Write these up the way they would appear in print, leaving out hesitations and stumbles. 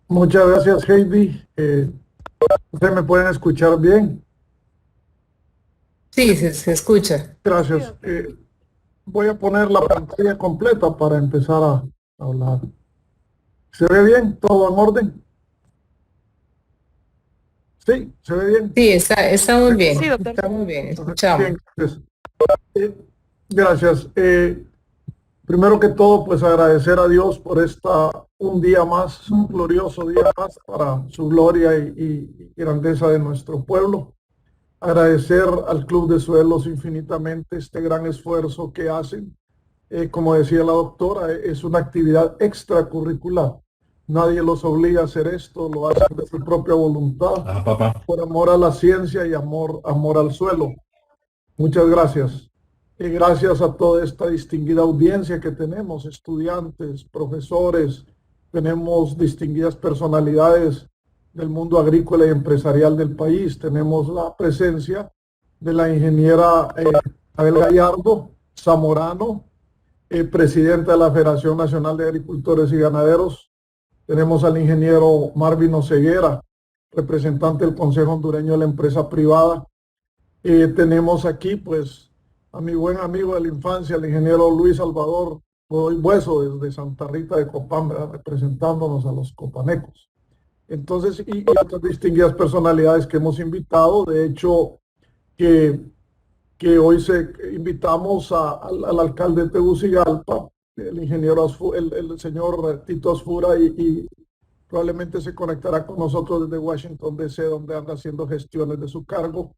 Muchas gracias, Heidi. ¿Ustedes me pueden escuchar bien? Sí, se escucha. Gracias. Voy a poner la pantalla completa para empezar a hablar. ¿Se ve bien? ¿Todo en orden? Sí, se ve bien. Sí, está muy Sí, bien. doctor. Está muy bien, Bien, escuchamos. gracias. Eh, gracias. Primero que todo, pues agradecer a Dios por un día más, un glorioso día más para su gloria y grandeza de nuestro pueblo. Agradecer al Club de Suelos infinitamente este gran esfuerzo que hacen. Como decía la doctora, es una actividad extracurricular. Nadie los obliga a hacer esto, lo hacen de su propia voluntad, por amor a la ciencia y amor al suelo. Muchas gracias. Y gracias a toda esta distinguida audiencia que tenemos, estudiantes, profesores, tenemos distinguidas personalidades del mundo agrícola y empresarial del país. Tenemos la presencia de la ingeniera Abel Gallardo Zamorano, presidenta de la Federación Nacional de Agricultores y Ganaderos. Tenemos al ingeniero Marvin Oseguera, representante del Consejo Hondureño de la Empresa Privada. Tenemos aquí, pues, a mi buen amigo de la infancia, el ingeniero Luis Salvador Godoy Bueso, desde Santa Rita de Copán, ¿verdad? Representándonos a los copanecos. Entonces, y otras distinguidas personalidades que hemos invitado. De hecho, que, que hoy invitamos al alcalde de Tegucigalpa, el ingeniero el señor Tito Asfura, y probablemente se conectará con nosotros desde Washington, D.C., donde anda haciendo gestiones de su cargo.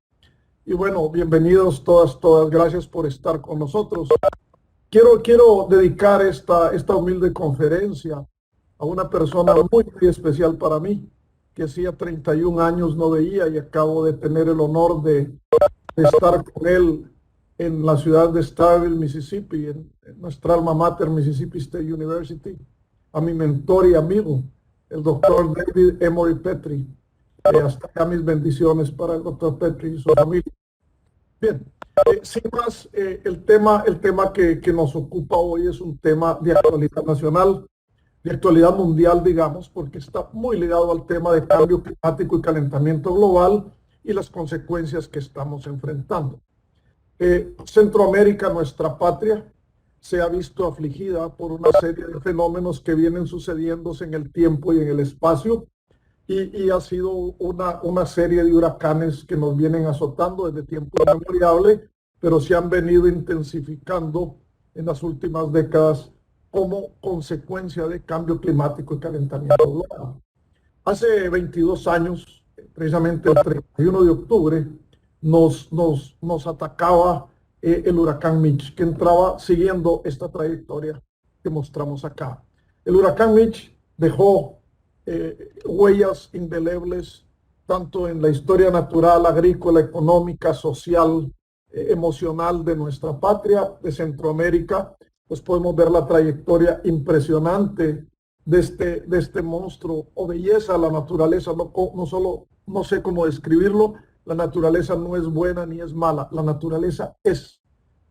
Y bueno, bienvenidos todas, gracias por estar con nosotros. Quiero dedicar esta humilde conferencia a una persona muy especial para mí, que hacía 31 años no veía, y acabo de tener el honor de estar con él en la ciudad de Starkville, Mississippi, en nuestra alma mater, Mississippi State University, a mi mentor y amigo, el doctor David Emory Petrie. Hasta acá mis bendiciones para el doctor Petrie y su familia. Bien, sin más, el tema que nos ocupa hoy es un tema de actualidad nacional, de actualidad mundial, digamos, porque está muy ligado al tema de cambio climático y calentamiento global y las consecuencias que estamos enfrentando. Centroamérica, nuestra patria, se ha visto afligida por una serie de fenómenos que vienen sucediéndose en el tiempo y en el espacio, y ha sido una serie de huracanes que nos vienen azotando desde tiempo inmemorial, pero se han venido intensificando en las últimas décadas como consecuencia de cambio climático y calentamiento global. Hace 22 años, precisamente el 31 de octubre, nos atacaba el huracán Mitch, que entraba siguiendo esta trayectoria que mostramos acá. El huracán Mitch dejó huellas indelebles tanto en la historia natural, agrícola, económica, social, emocional de nuestra patria, de Centroamérica. Pues podemos ver la trayectoria impresionante de este monstruo o belleza de la naturaleza. No solo, no sé cómo describirlo, la naturaleza no es buena ni es mala, la naturaleza es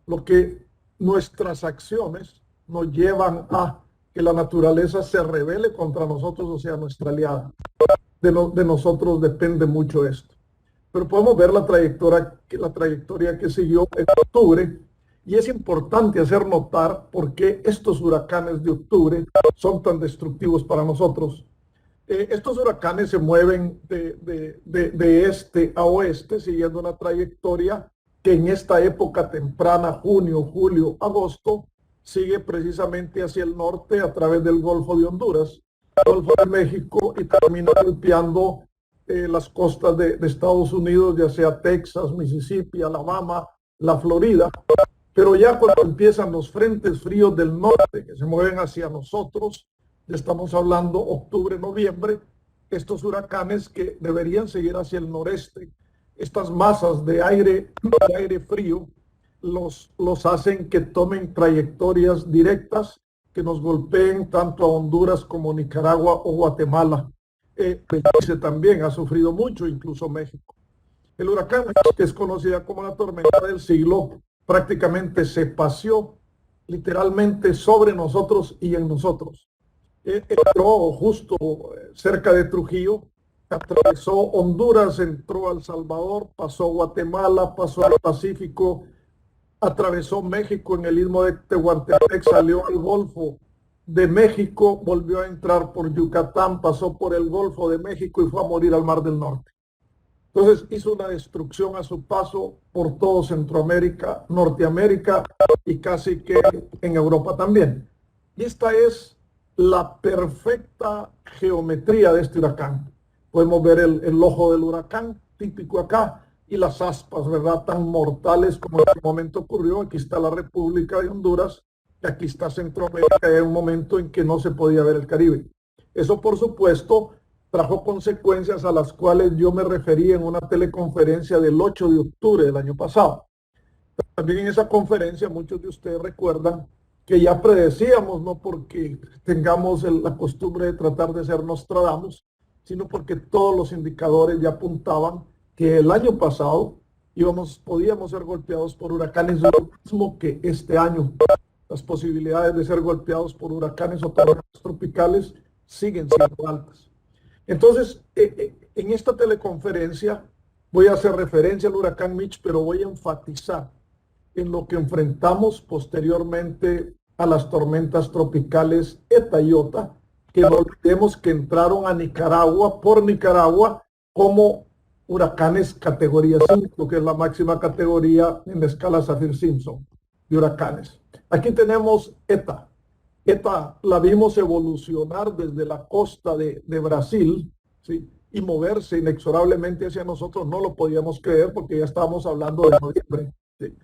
lo que nuestras acciones nos llevan a que la naturaleza se rebele contra nosotros, o sea, nuestra aliada. De nosotros depende mucho esto. Pero podemos ver la trayectoria que siguió en octubre, y es importante hacer notar por qué estos huracanes de octubre son tan destructivos para nosotros. Estos huracanes se mueven de este a oeste, siguiendo una trayectoria que en esta época temprana, junio, julio, agosto, sigue precisamente hacia el norte a través del Golfo de Honduras, Golfo de México, y termina golpeando las costas de Estados Unidos, ya sea Texas, Mississippi, Alabama, la Florida. Pero ya cuando empiezan los frentes fríos del norte que se mueven hacia nosotros, estamos hablando octubre, noviembre, estos huracanes que deberían seguir hacia el noreste, estas masas de aire frío, los hacen que tomen trayectorias directas que nos golpeen tanto a Honduras como Nicaragua o Guatemala. Belice también ha sufrido mucho, incluso México. El huracán, que es conocida como la tormenta del siglo, prácticamente se paseó literalmente sobre nosotros y en nosotros. Entró justo cerca de Trujillo, atravesó Honduras, entró a El Salvador, pasó Guatemala, pasó al Pacífico, atravesó México en el istmo de Tehuantepec, salió al Golfo de México, volvió a entrar por Yucatán, pasó por el Golfo de México y fue a morir al Mar del Norte. Entonces hizo una destrucción a su paso por todo Centroamérica, Norteamérica y casi que en Europa también. Y esta es la perfecta geometría de este huracán. Podemos ver el ojo del huracán típico acá y las aspas, ¿verdad? Tan mortales como en este momento ocurrió. Aquí está la República de Honduras y aquí está Centroamérica. Hay un momento en que no se podía ver el Caribe. Eso, por supuesto, trajo consecuencias a las cuales yo me referí en una teleconferencia del 8 de octubre del año pasado. También en esa conferencia muchos de ustedes recuerdan que ya predecíamos, no porque tengamos la costumbre de tratar de ser Nostradamus, sino porque todos los indicadores ya apuntaban que el año pasado podíamos ser golpeados por huracanes, lo mismo que este año. Las posibilidades de ser golpeados por huracanes o tormentas tropicales siguen siendo altas. Entonces, en esta teleconferencia voy a hacer referencia al huracán Mitch, pero voy a enfatizar en lo que enfrentamos posteriormente a las tormentas tropicales Eta y Iota, que no olvidemos que entraron a Nicaragua por Nicaragua como huracanes categoría 5, que es la máxima categoría en la escala Saffir-Simpson de huracanes. Aquí tenemos Eta. Esta la vimos evolucionar desde la costa de Brasil, ¿sí? Y moverse inexorablemente hacia nosotros. No lo podíamos creer porque ya estábamos hablando de noviembre, ¿sí?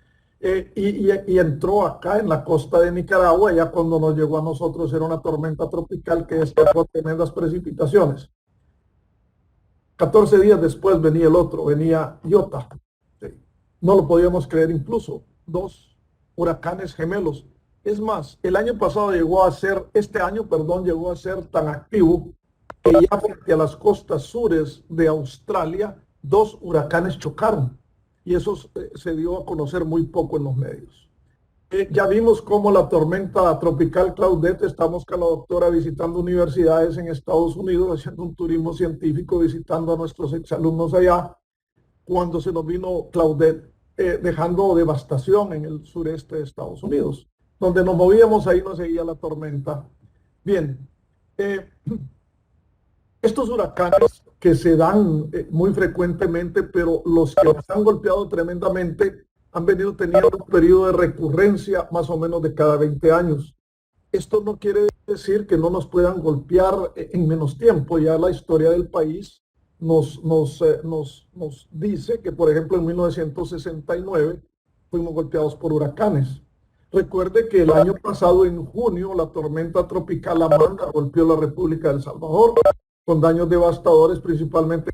Y entró acá en la costa de Nicaragua. Ya cuando nos llegó a nosotros era una tormenta tropical que destacó tremendas precipitaciones. 14 días después venía el otro, venía Iota, ¿sí? No lo podíamos creer, incluso 2 huracanes gemelos. Es más, el año pasado llegó a ser, este año, perdón, llegó a ser tan activo que ya frente a las costas sures de Australia, 2 huracanes chocaron. Y eso se dio a conocer muy poco en los medios. Ya vimos cómo la tormenta tropical Claudette, estamos con la doctora visitando universidades en Estados Unidos, haciendo un turismo científico, visitando a nuestros exalumnos allá, cuando se nos vino Claudette, dejando devastación en el sureste de Estados Unidos. Donde nos movíamos, ahí nos seguía la tormenta. Bien, estos huracanes que se dan muy frecuentemente, pero los que nos han golpeado tremendamente han venido teniendo un periodo de recurrencia más o menos de cada 20 años. Esto no quiere decir que no nos puedan golpear en menos tiempo. Ya la historia del país nos dice que, por ejemplo, en 1969 fuimos golpeados por huracanes. Recuerde que el año pasado, en junio, la tormenta tropical Amanda golpeó la República de El Salvador con daños devastadores, principalmente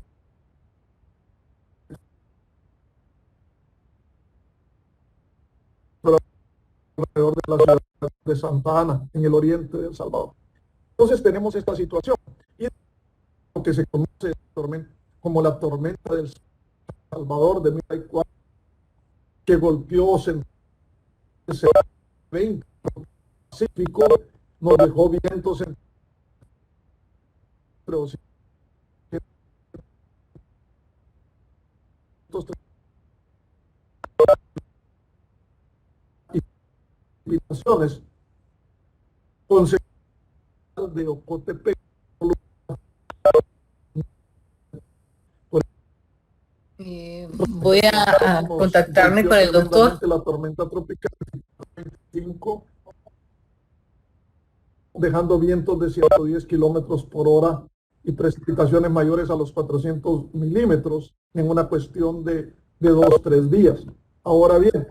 alrededor de la ciudad de Santa Ana, en el oriente de El Salvador. Entonces tenemos esta situación. Y lo que se conoce como la tormenta del Salvador de 2004, que golpeó el Pacífico, nos dejó vientos en de Ocotepec. Voy a contactarme con el doctor. La tormenta tropical 25, dejando vientos de 110 kilómetros por hora y precipitaciones mayores a los 400 milímetros en una cuestión de 2-3 días. Ahora bien,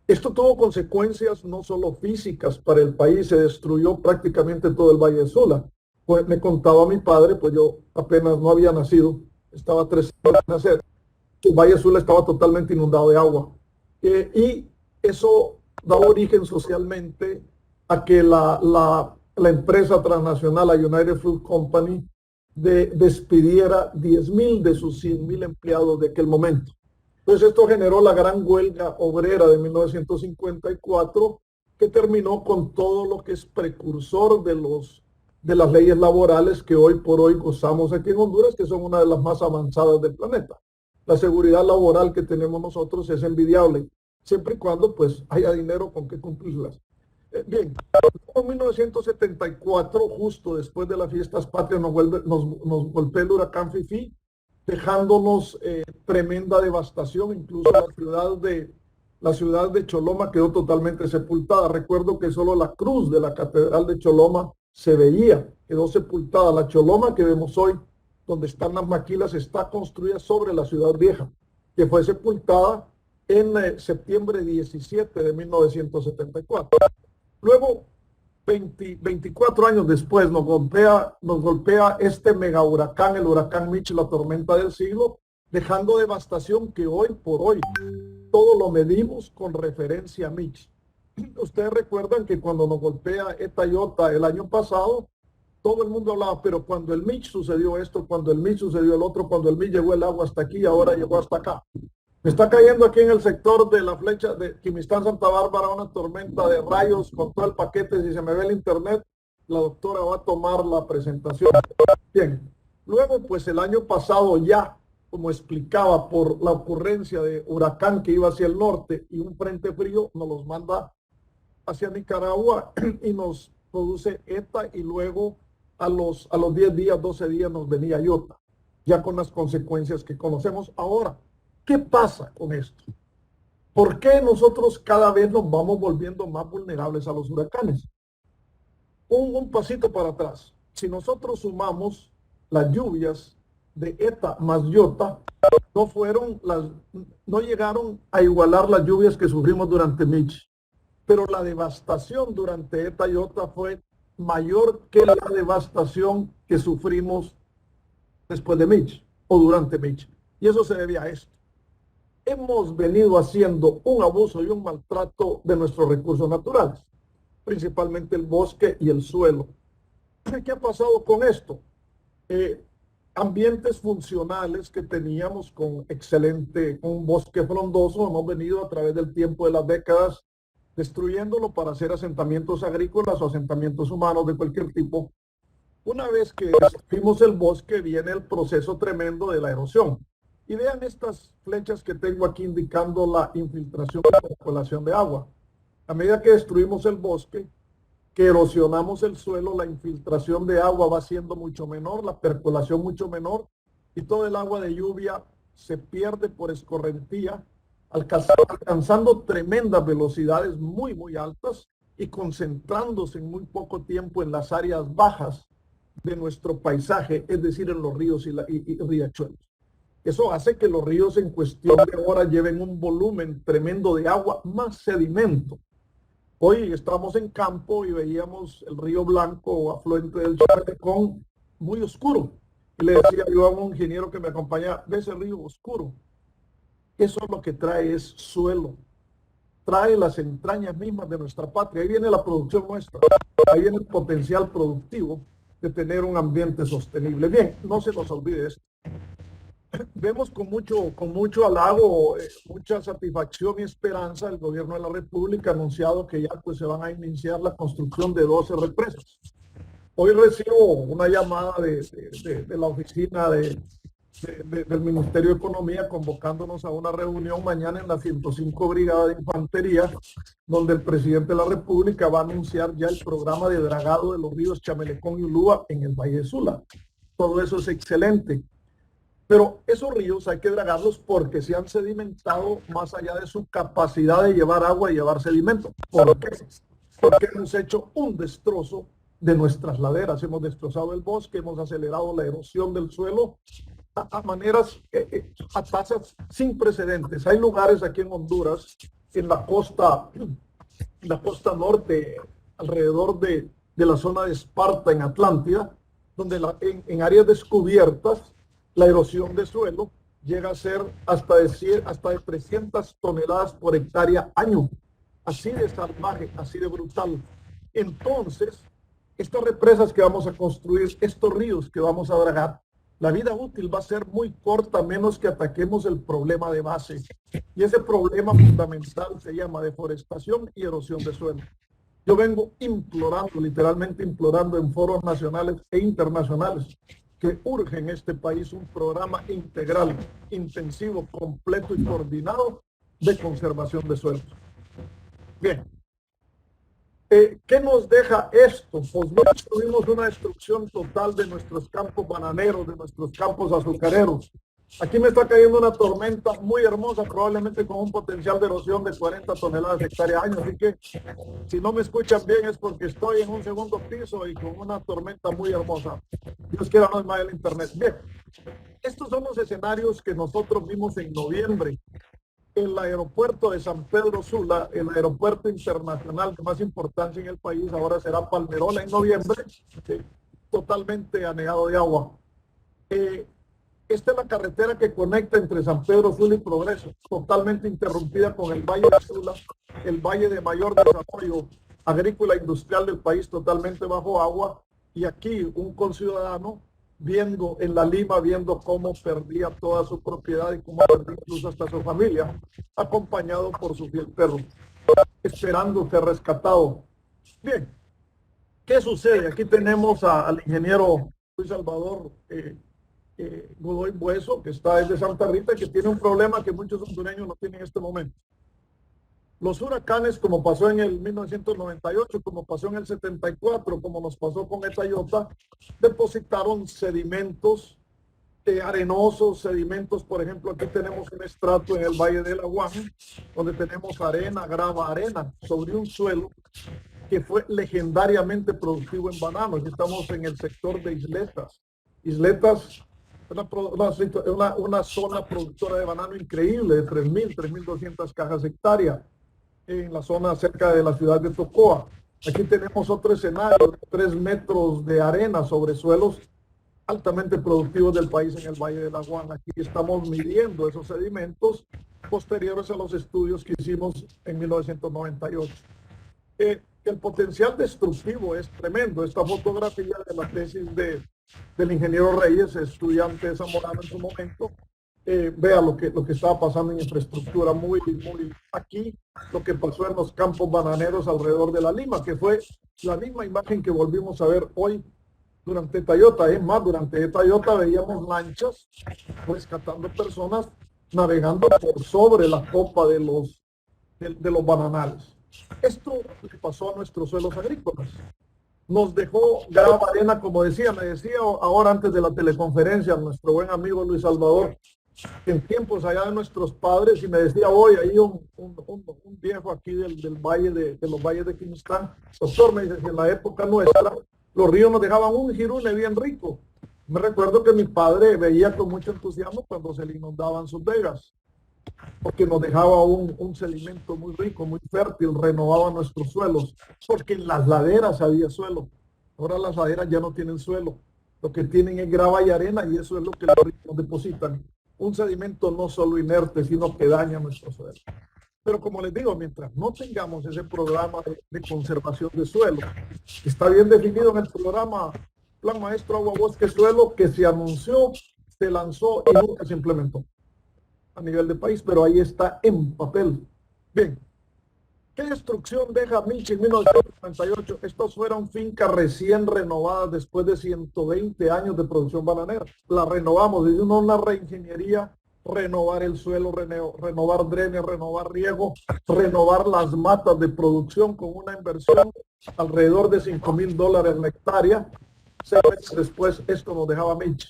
esto tuvo consecuencias no solo físicas para el país, se destruyó prácticamente todo el Valle de Sula. Pues me contaba mi padre, pues yo apenas no había nacido, estaba 3 años de nacer, el Valle de Sula estaba totalmente inundado de agua. Y eso da origen socialmente a que la empresa transnacional, la United Fruit Company, despidiera 10,000 de sus 100,000 empleados de aquel momento. Entonces esto generó la gran huelga obrera de 1954, que terminó con todo lo que es precursor de de las leyes laborales que hoy por hoy gozamos aquí en Honduras, que son una de las más avanzadas del planeta. La seguridad laboral que tenemos nosotros es envidiable, siempre y cuando pues haya dinero con que cumplirlas. Bien, en 1974, justo después de las fiestas patrias, nos golpea el huracán Fifi, dejándonos tremenda devastación. Incluso la ciudad de Choloma quedó totalmente sepultada. Recuerdo que solo la cruz de la Catedral de Choloma se veía, quedó sepultada. La Choloma que vemos hoy, donde están las maquilas, está construida sobre la ciudad vieja, que fue sepultada en septiembre 17 de 1974. Luego, 24 años después, nos golpea este mega huracán, el huracán Mitch, la tormenta del siglo, dejando devastación que hoy por hoy todo lo medimos con referencia a Mitch. Ustedes recuerdan que cuando nos golpea Eta Iota el año pasado, todo el mundo hablaba, pero cuando el Mitch sucedió esto, cuando el Mitch sucedió el otro, cuando el Mitch llegó el agua hasta aquí, ahora llegó hasta acá. Me está cayendo aquí en el sector de la flecha de Quimistán, Santa Bárbara, una tormenta de rayos con todo el paquete. Si se me ve el internet, la doctora va a tomar la presentación. Bien, luego pues el año pasado ya, como explicaba, por la ocurrencia de huracán que iba hacia el norte y un frente frío, nos los manda hacia Nicaragua y nos produce ETA, y luego a los 10 días, 12 días nos venía Iota, ya con las consecuencias que conocemos ahora. ¿Qué pasa con esto? ¿Por qué nosotros cada vez nos vamos volviendo más vulnerables a los huracanes? Un pasito para atrás. Si nosotros sumamos las lluvias de ETA más Iota, no llegaron a igualar las lluvias que sufrimos durante Mitch. Pero la devastación durante ETA y Iota fue mayor que la devastación que sufrimos después de Mitch o durante Mitch. Y eso se debía a esto. Hemos venido haciendo un abuso y un maltrato de nuestros recursos naturales, principalmente el bosque y el suelo. ¿Qué ha pasado con esto? Ambientes funcionales que teníamos con un bosque frondoso, hemos venido a través del tiempo de las décadas destruyéndolo para hacer asentamientos agrícolas o asentamientos humanos de cualquier tipo. Una vez que destruimos el bosque, viene el proceso tremendo de la erosión. Y vean estas flechas que tengo aquí indicando la infiltración y percolación de agua. A medida que destruimos el bosque, que erosionamos el suelo, la infiltración de agua va siendo mucho menor, la percolación mucho menor, y todo el agua de lluvia se pierde por escorrentía, alcanzando tremendas velocidades muy, muy altas y concentrándose en muy poco tiempo en las áreas bajas de nuestro paisaje, es decir, en los ríos y riachuelos. Eso hace que los ríos en cuestión de horas lleven un volumen tremendo de agua más sedimento. Hoy estamos en campo y veíamos el río Blanco, afluente del Chametecón, muy oscuro. Y le decía yo a un ingeniero que me acompañaba, ve ese río oscuro. Eso lo que trae es suelo. Trae las entrañas mismas de nuestra patria. Ahí viene la producción nuestra. Ahí viene el potencial productivo de tener un ambiente sostenible. Bien, no se nos olvide esto. Vemos con mucho halago, mucha satisfacción y esperanza el gobierno de la República ha anunciado que ya pues se van a iniciar la construcción de 12 represas. Hoy recibo una llamada de la oficina del Ministerio de Economía convocándonos a una reunión mañana en la 105 Brigada de Infantería, donde el presidente de la República va a anunciar ya el programa de dragado de los ríos Chamelecón y Ulúa en el Valle de Sula. Todo eso es excelente. Pero esos ríos hay que dragarlos porque se han sedimentado más allá de su capacidad de llevar agua y llevar sedimento. ¿Por qué? Porque hemos hecho un destrozo de nuestras laderas. Hemos destrozado el bosque, hemos acelerado la erosión del suelo a maneras, a tasas sin precedentes. Hay lugares aquí en Honduras, en la costa norte, alrededor de la zona de Esparta, en Atlántida, donde en áreas descubiertas, la erosión de suelo llega a ser hasta de 300 toneladas por hectárea año. Así de salvaje, así de brutal. Entonces, estas represas que vamos a construir, estos ríos que vamos a dragar, la vida útil va a ser muy corta, menos que ataquemos el problema de base. Y ese problema fundamental se llama deforestación y erosión de suelo. Yo vengo implorando, literalmente implorando en foros nacionales e internacionales, que urge en este país un programa integral, intensivo, completo y coordinado de conservación de suelos. Bien, ¿qué nos deja esto? Pues tuvimos una destrucción total de nuestros campos bananeros, de nuestros campos azucareros. Aquí me está cayendo una tormenta muy hermosa, probablemente con un potencial de erosión de 40 toneladas hectárea año. Así que si no me escuchan bien es porque estoy en un segundo piso y con una tormenta muy hermosa. Dios quiera no es más el internet. Bien, estos son los escenarios que nosotros vimos en noviembre. El aeropuerto de San Pedro Sula, el aeropuerto internacional de más importancia en el país, ahora será Palmerola en noviembre, totalmente anegado de agua. Esta es la carretera que conecta entre San Pedro Sula y Progreso, totalmente interrumpida con el Valle de Sula, el valle de mayor desarrollo agrícola e industrial del país, totalmente bajo agua. Y aquí un conciudadano viendo en la Lima, viendo cómo perdía toda su propiedad y cómo perdía incluso hasta su familia, acompañado por su fiel perro, esperando ser rescatado. Bien, ¿qué sucede? Aquí tenemos al ingeniero Luis Salvador Godoy Bueso, que está desde Santa Rita, que tiene un problema que muchos hondureños no tienen en este momento. Los huracanes, como pasó en el 1998, como pasó en el 74, como nos pasó con Eta Iota, depositaron sedimentos arenosos, sedimentos. Por ejemplo, aquí tenemos un estrato en el Valle del Aguán, donde tenemos arena, grava, arena, sobre un suelo que fue legendariamente productivo en bananos. Estamos en el sector de Isletas. Isletas, una zona productora de banano increíble, de 3.200 cajas hectárea, en la zona cerca de la ciudad de Tocoa. Aquí tenemos otro escenario de 3 metros de arena sobre suelos altamente productivos del país en el Valle del Aguán. Aquí estamos midiendo esos sedimentos posteriores a los estudios que hicimos en 1998. El potencial destructivo es tremendo. Esta fotografía de la tesis del ingeniero Reyes, estudiante de Zamorano en su momento, vea lo que estaba pasando en infraestructura, muy aquí, lo que pasó en los campos bananeros alrededor de la Lima, que fue la misma imagen que volvimos a ver hoy durante Eta Iota. Es más, durante Eta Iota veíamos lanchas rescatando personas navegando por sobre la copa de los bananales. Esto le pasó a nuestros suelos agrícolas. Nos dejó grava, arena, como me decía ahora antes de la teleconferencia nuestro buen amigo Luis Salvador, en tiempos allá de nuestros padres, y me decía hoy ahí un viejo aquí del valle de los valles de Quimistán, doctor, me dice, en la época nuestra los ríos nos dejaban un jirune bien rico. Me recuerdo que mi padre veía con mucho entusiasmo cuando se le inundaban sus vegas, porque nos dejaba un sedimento muy rico, muy fértil, renovaba nuestros suelos, porque en las laderas había suelo. Ahora las laderas ya no tienen suelo, lo que tienen es grava y arena, y eso es lo que los ríos depositan. Un sedimento no solo inerte, sino que daña nuestro suelo. Pero como les digo, mientras no tengamos ese programa de conservación de suelo, está bien definido en el programa Plan Maestro Agua, Bosque, Suelo, que se anunció, se lanzó y nunca se implementó a nivel de país, pero ahí está en papel. Bien, ¿qué destrucción deja Milchi en 1998? Estas fueron fincas recién renovadas después de 120 años de producción bananera. La renovamos, es una reingeniería, renovar el suelo, renovar drenes, renovar riego, renovar las matas de producción con una inversión alrededor de $5,000 la hectárea. 6 meses después, esto nos dejaba Milchi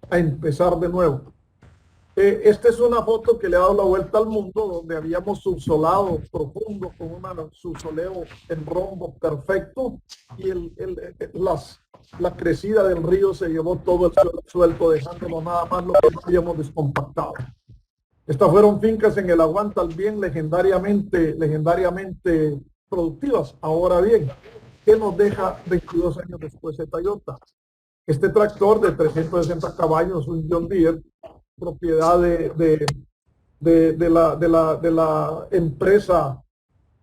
a empezar de nuevo. Esta es una foto que le ha dado la vuelta al mundo, donde habíamos subsolado profundo con un subsoleo en rombo perfecto, y la crecida del río se llevó todo el suelo suelto, dejándolo nada más lo que habíamos descompactado. Estas fueron fincas en el Aguán también legendariamente productivas. Ahora bien, ¿qué nos deja 22 años después de Eta Iota? Este tractor de 360 caballos, un John Deere, propiedad de la empresa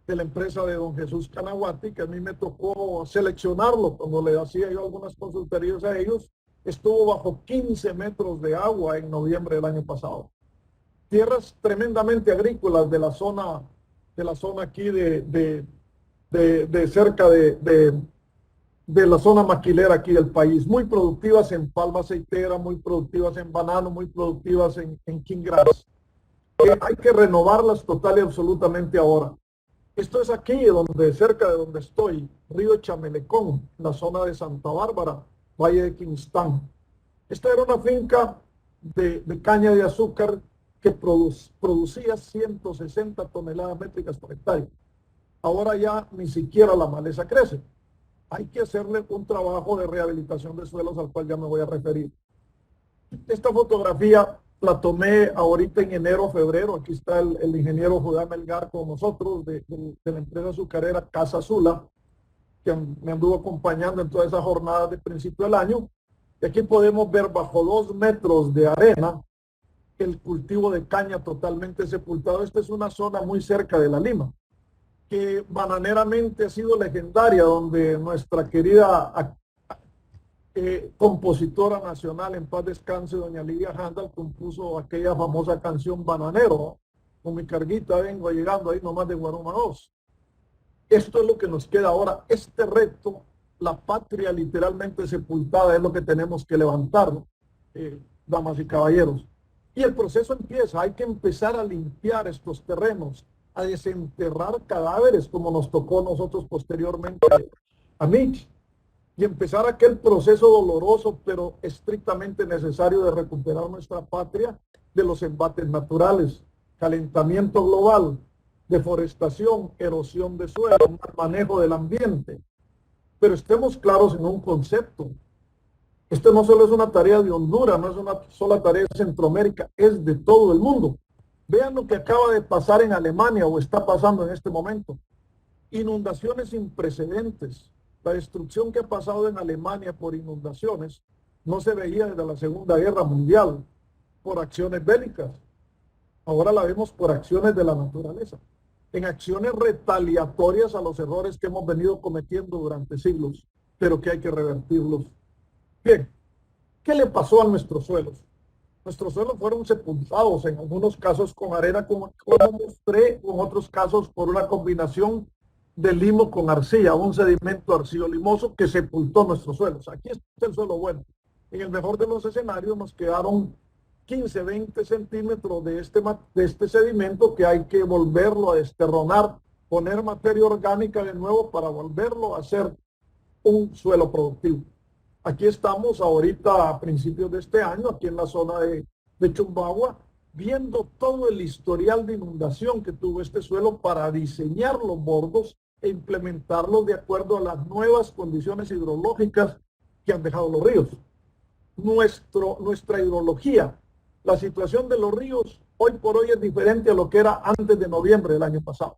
de don Jesús Canaguati, que a mí me tocó seleccionarlo cuando le hacía yo algunas consultorías a ellos. Estuvo bajo 15 metros de agua en noviembre del año pasado. Tierras tremendamente agrícolas de la zona aquí de de cerca de la zona maquilera aquí del país, muy productivas en palma aceitera, muy productivas en banano, muy productivas en quingras. Hay que renovarlas total y absolutamente ahora. Esto es aquí, donde, cerca de donde estoy, Río Chamelecón, la zona de Santa Bárbara, Valle de Quinistán. Esta era una finca de caña de azúcar que producía 160 toneladas métricas por hectárea. Ahora ya ni siquiera la maleza crece. Hay que hacerle un trabajo de rehabilitación de suelos al cual ya me voy a referir. Esta fotografía la tomé ahorita en enero, febrero. Aquí está el ingeniero Judá Melgar con nosotros de la empresa azucarera Casa Azula, que me anduvo acompañando en todas esas jornadas de principio del año. Y aquí podemos ver bajo 2 metros de arena el cultivo de caña totalmente sepultado. Esta es una zona muy cerca de La Lima, que bananeramente ha sido legendaria, donde nuestra querida compositora nacional, en paz descanse, doña Lidia Handal, compuso aquella famosa canción Bananero. Con mi carguita vengo llegando ahí nomás de Guaruma 2. Esto es lo que nos queda ahora. Este reto, la patria literalmente sepultada, es lo que tenemos que levantar, damas y caballeros. Y el proceso empieza. Hay que empezar a limpiar estos terrenos, a desenterrar cadáveres, como nos tocó a nosotros posteriormente a Mitch, y empezar aquel proceso doloroso, pero estrictamente necesario, de recuperar nuestra patria de los embates naturales, calentamiento global, deforestación, erosión de suelo, mal manejo del ambiente. Pero estemos claros en un concepto. Esto no solo es una tarea de Honduras, no es una sola tarea de Centroamérica, es de todo el mundo. Vean lo que acaba de pasar en Alemania o está pasando en este momento. Inundaciones sin precedentes. La destrucción que ha pasado en Alemania por inundaciones no se veía desde la Segunda Guerra Mundial por acciones bélicas. Ahora la vemos por acciones de la naturaleza, en acciones retaliatorias a los errores que hemos venido cometiendo durante siglos, pero que hay que revertirlos. Bien, ¿qué le pasó a nuestros suelos? Nuestros suelos fueron sepultados, en algunos casos con arena, como mostré, en otros casos por una combinación de limo con arcilla, un sedimento arcillo-limoso que sepultó nuestros suelos. Aquí está el suelo bueno. En el mejor de los escenarios nos quedaron 15, 20 centímetros de este sedimento que hay que volverlo a desterronar, poner materia orgánica de nuevo para volverlo a hacer un suelo productivo. Aquí estamos ahorita a principios de este año, aquí en la zona de Chumbagua, viendo todo el historial de inundación que tuvo este suelo para diseñar los bordos e implementarlos de acuerdo a las nuevas condiciones hidrológicas que han dejado los ríos. Nuestra hidrología, la situación de los ríos hoy por hoy es diferente a lo que era antes de noviembre del año pasado.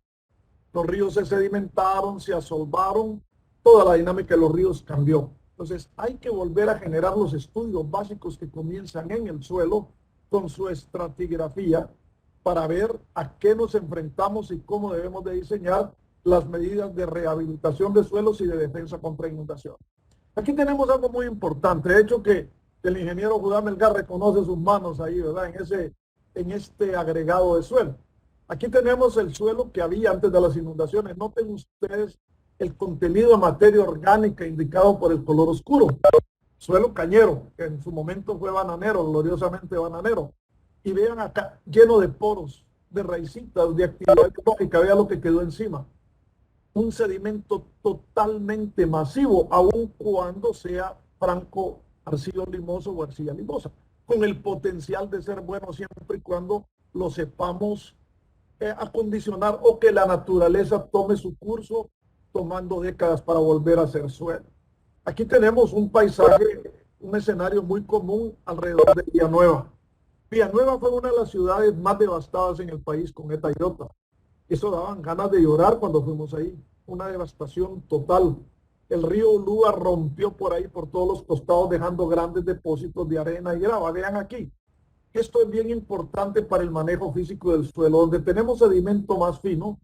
Los ríos se sedimentaron, se asolvaron, toda la dinámica de los ríos cambió. Entonces hay que volver a generar los estudios básicos que comienzan en el suelo con su estratigrafía para ver a qué nos enfrentamos y cómo debemos de diseñar las medidas de rehabilitación de suelos y de defensa contra inundación. Aquí tenemos algo muy importante, de hecho que el ingeniero Judá Melgar reconoce sus manos ahí, ¿verdad? En este agregado de suelo. Aquí tenemos el suelo que había antes de las inundaciones. Noten ustedes el contenido de materia orgánica indicado por el color oscuro. Suelo cañero, que en su momento fue bananero, gloriosamente bananero. Y vean acá, lleno de poros, de raicitas, de actividad biológica. Vean lo que quedó encima. Un sedimento totalmente masivo, aun cuando sea franco arcillo limoso o arcilla limosa, con el potencial de ser bueno siempre y cuando lo sepamos acondicionar, o que la naturaleza tome su curso, tomando décadas para volver a ser suelo. Aquí tenemos un paisaje, un escenario muy común alrededor de Villanueva. Villanueva fue una de las ciudades más devastadas en el país con ETA y OTA. Eso daban ganas de llorar cuando fuimos ahí. Una devastación total. El río Ulúa rompió por ahí, por todos los costados, dejando grandes depósitos de arena y grava. Vean aquí. Esto es bien importante para el manejo físico del suelo. Donde tenemos sedimento más fino,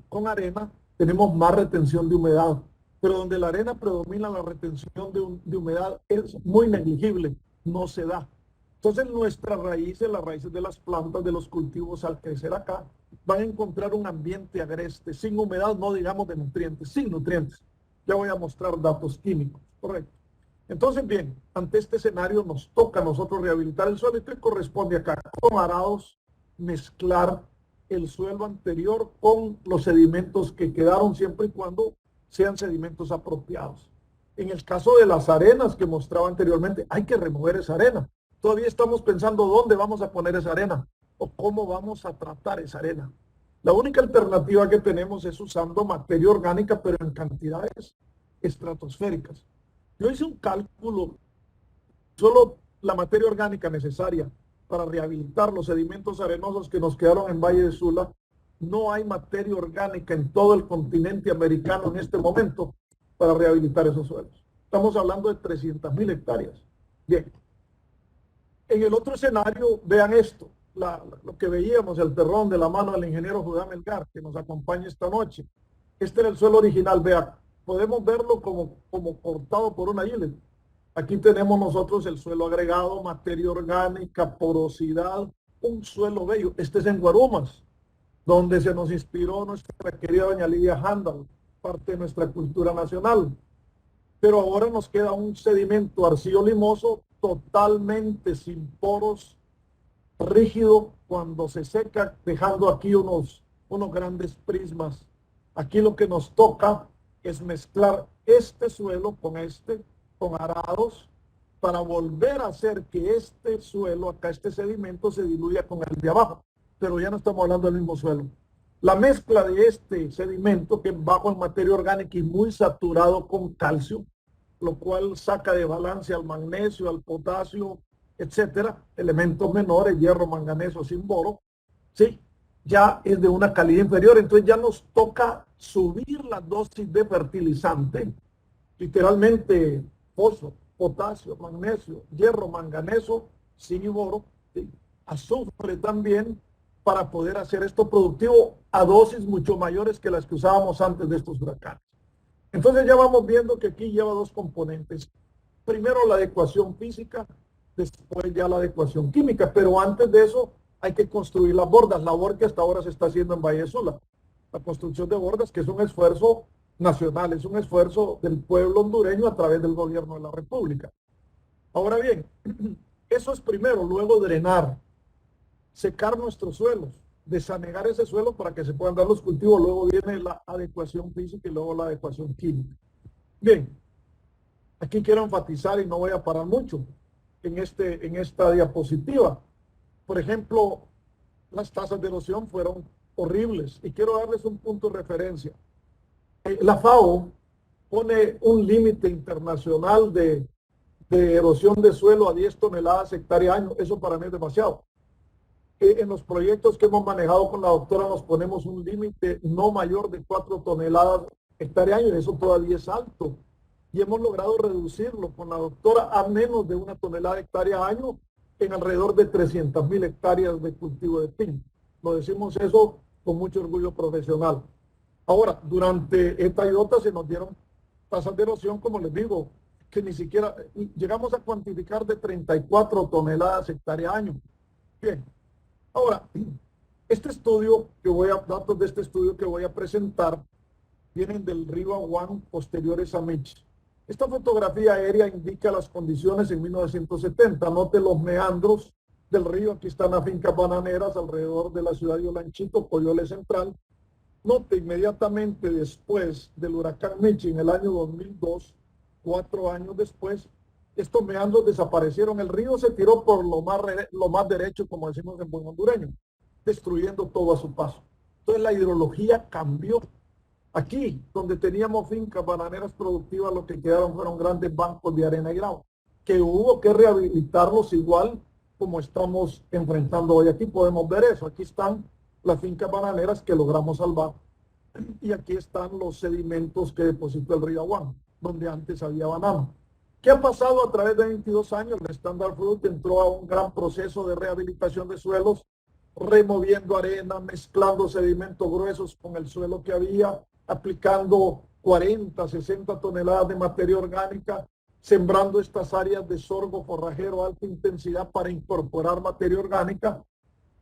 con arena, tenemos más retención de humedad. Pero donde la arena predomina, la retención de humedad es muy negligible. No se da. Entonces nuestras raíces, las raíces de las plantas, de los cultivos al crecer acá, van a encontrar un ambiente agreste, sin humedad, no digamos de nutrientes, sin nutrientes. Ya voy a mostrar datos químicos, correcto. Entonces, bien, ante este escenario nos toca a nosotros rehabilitar el suelo y ¿qué corresponde acá? Con arados, mezclar el suelo anterior con los sedimentos que quedaron siempre y cuando sean sedimentos apropiados. En el caso de las arenas que mostraba anteriormente, hay que remover esa arena. Todavía estamos pensando dónde vamos a poner esa arena o cómo vamos a tratar esa arena. La única alternativa que tenemos es usando materia orgánica, pero en cantidades estratosféricas. Yo hice un cálculo, solo la materia orgánica necesaria para rehabilitar los sedimentos arenosos que nos quedaron en Valle de Sula. No hay materia orgánica en todo el continente americano en este momento para rehabilitar esos suelos. Estamos hablando de 300.000 hectáreas. Bien. En el otro escenario, vean esto, lo que veíamos, el terrón de la mano del ingeniero Judá Melgar, que nos acompaña esta noche. Este era el suelo original, vean, podemos verlo como cortado por una hile. Aquí tenemos nosotros el suelo agregado, materia orgánica, porosidad, un suelo bello. Este es en Guarumas, donde se nos inspiró nuestra querida doña Lidia Handal, parte de nuestra cultura nacional. Pero ahora nos queda un sedimento arcillo-limoso totalmente sin poros, rígido cuando se seca, dejando aquí unos grandes prismas. Aquí lo que nos toca es mezclar este suelo con arados, para volver a hacer que este suelo, acá este sedimento, se diluya con el de abajo. Pero ya no estamos hablando del mismo suelo. La mezcla de este sedimento, que es bajo en materia orgánica y muy saturado con calcio, lo cual saca de balance al magnesio, al potasio, etcétera, elementos menores, hierro, manganeso, sin boro, ¿sí? Ya es de una calidad inferior, entonces ya nos toca subir la dosis de fertilizante, literalmente fósforo, potasio, magnesio, hierro, manganeso, zinc y boro, ¿sí? Azufre también, para poder hacer esto productivo a dosis mucho mayores que las que usábamos antes de estos huracanes. Entonces ya vamos viendo que aquí lleva dos componentes. Primero la adecuación física, después ya la adecuación química, pero antes de eso hay que construir las bordas, la labor que hasta ahora se está haciendo en Valle de Sula. La construcción de bordas, que es un esfuerzo nacional, es un esfuerzo del pueblo hondureño a través del gobierno de la República. Ahora bien, eso es primero, luego drenar, secar nuestros suelos, desanegar ese suelo para que se puedan dar los cultivos, luego viene la adecuación física y luego la adecuación química. Bien, aquí quiero enfatizar y no voy a parar mucho en esta diapositiva. Por ejemplo, las tasas de erosión fueron horribles y quiero darles un punto de referencia. La FAO pone un límite internacional de erosión de suelo a 10 toneladas hectárea año. Eso para mí es demasiado. En los proyectos que hemos manejado con la doctora nos ponemos un límite no mayor de 4 toneladas hectárea año, y eso todavía es alto. Y hemos logrado reducirlo con la doctora a menos de 1 tonelada hectárea año en alrededor de 300.000 hectáreas de cultivo de pino. Lo decimos eso con mucho orgullo profesional. Ahora, durante esta iota se nos dieron tasas de erosión, como les digo, que ni siquiera llegamos a cuantificar de 34 toneladas hectárea año. Bien. Ahora, datos de este estudio que voy a presentar vienen del río Aguán posteriores a Mich. Esta fotografía aérea indica las condiciones en 1970. Note los meandros del río. Aquí están las fincas bananeras alrededor de la ciudad de Olanchito, Coyole Central. Note inmediatamente después del huracán Mich en el año 2002, 4 años después, estos meandros desaparecieron. El río se tiró por lo más derecho, como decimos en buen hondureño, destruyendo todo a su paso. Entonces la hidrología cambió. Aquí, donde teníamos fincas bananeras productivas, lo que quedaron fueron grandes bancos de arena y grava, que hubo que rehabilitarlos igual como estamos enfrentando hoy. Aquí podemos ver eso. Aquí están las fincas bananeras que logramos salvar. Y aquí están los sedimentos que depositó el río Aguán, donde antes había banano. ¿Qué ha pasado a través de 22 años? El Standard Fruit entró a un gran proceso de rehabilitación de suelos, removiendo arena, mezclando sedimentos gruesos con el suelo que había, aplicando 40, 60 toneladas de materia orgánica, sembrando estas áreas de sorgo forrajero a alta intensidad para incorporar materia orgánica.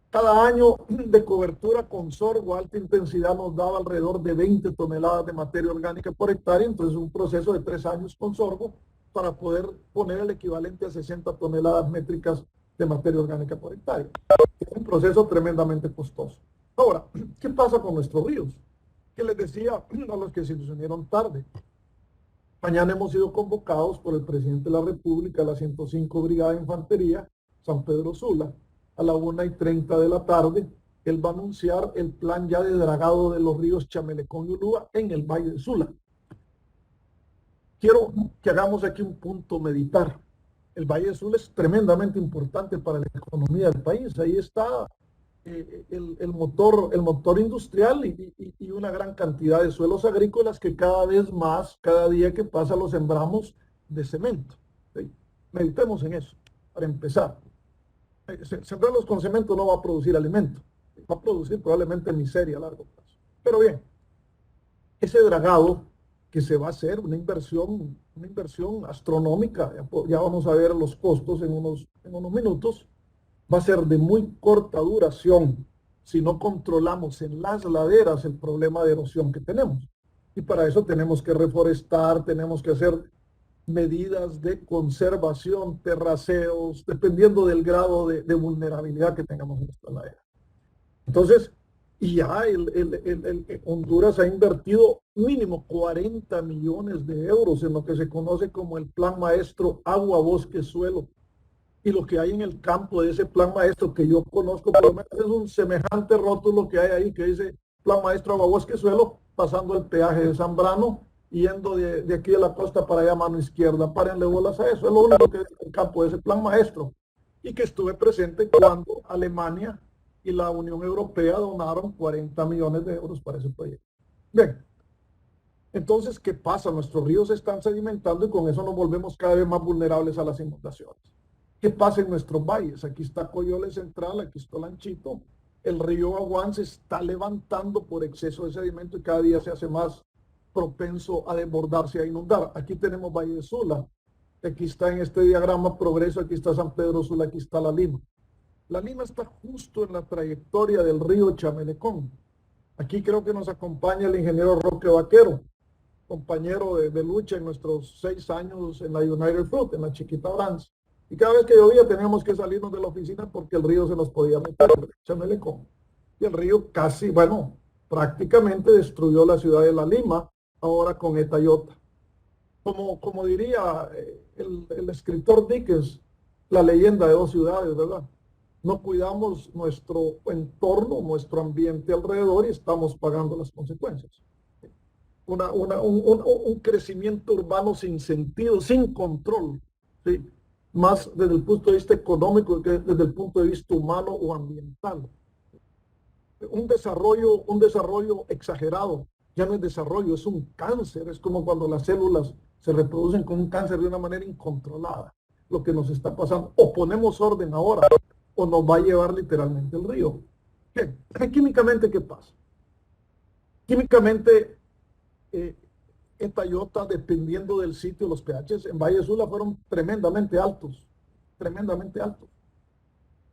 Cada año de cobertura con sorgo a alta intensidad nos daba alrededor de 20 toneladas de materia orgánica por hectárea, entonces un proceso de 3 años con sorgo para poder poner el equivalente a 60 toneladas métricas de materia orgánica por hectárea. Es un proceso tremendamente costoso. Ahora, ¿qué pasa con nuestros ríos? Que les decía a los que se unieron tarde. Mañana hemos sido convocados por el presidente de la República a la 105 Brigada de Infantería, San Pedro Sula, a la 1:30 de la tarde. Él va a anunciar el plan ya de dragado de los ríos Chamelecón y Ulúa en el Valle de Sula. Quiero que hagamos aquí un punto meditar. El Valle de Sula es tremendamente importante para la economía del país. Ahí está el motor industrial y una gran cantidad de suelos agrícolas que cada vez más, cada día que pasa, los sembramos de cemento. ¿Sí? Meditemos en eso, para empezar. Sembrarlos con cemento no va a producir alimento, va a producir probablemente miseria a largo plazo. Pero bien, ese dragado que se va a hacer, una inversión astronómica, ya vamos a ver los costos en unos minutos, va a ser de muy corta duración si no controlamos en las laderas el problema de erosión que tenemos. Y para eso tenemos que reforestar, tenemos que hacer medidas de conservación, terraceos, dependiendo del grado de vulnerabilidad que tengamos en nuestra ladera. Entonces, y ya Honduras ha invertido mínimo 40 millones de euros en lo que se conoce como el Plan Maestro Agua, Bosque, Suelo. Y lo que hay en el campo de ese plan maestro que yo conozco, por lo menos es un semejante rótulo que hay ahí que dice Plan Maestro Agua, Bosque, Suelo, pasando el peaje de Zambrano, yendo de aquí de la costa para allá a mano izquierda. Párenle bolas a eso, es lo único que dice el campo de ese plan maestro. Y que estuve presente cuando Alemania y la Unión Europea donaron 40 millones de euros para ese proyecto. Bien, entonces, ¿qué pasa? Nuestros ríos se están sedimentando y con eso nos volvemos cada vez más vulnerables a las inundaciones. ¿Qué pasa en nuestros valles? Aquí está Coyole Central, aquí está Lanchito. El río Aguán se está levantando por exceso de sedimento y cada día se hace más propenso a desbordarse, a inundar. Aquí tenemos Valle de Sula. Aquí está en este diagrama Progreso, aquí está San Pedro Sula, aquí está La Lima. La Lima está justo en la trayectoria del río Chamelecón. Aquí creo que nos acompaña el ingeniero Roque Vaquero, compañero de lucha en nuestros 6 años en la United Fruit, en la Chiquita Brans. Y cada vez que llovía teníamos que salirnos de la oficina porque el río se nos podía meter, Chamelecón. Y el río casi, bueno, prácticamente destruyó la ciudad de La Lima, ahora con Etayota. Como diría el escritor Dickens, la leyenda de 2 ciudades, ¿verdad? No cuidamos nuestro entorno, nuestro ambiente alrededor y estamos pagando las consecuencias. Un crecimiento urbano sin sentido, sin control, ¿sí? Más desde el punto de vista económico que desde el punto de vista humano o ambiental. Un desarrollo exagerado, ya no es desarrollo, es un cáncer, es como cuando las células se reproducen con un cáncer de una manera incontrolada, lo que nos está pasando. O ponemos orden ahora, o nos va a llevar literalmente el río. ¿Qué? Químicamente, ¿qué pasa? Químicamente, Etayota, dependiendo del sitio, los pHs en Valle de Sula fueron tremendamente altos,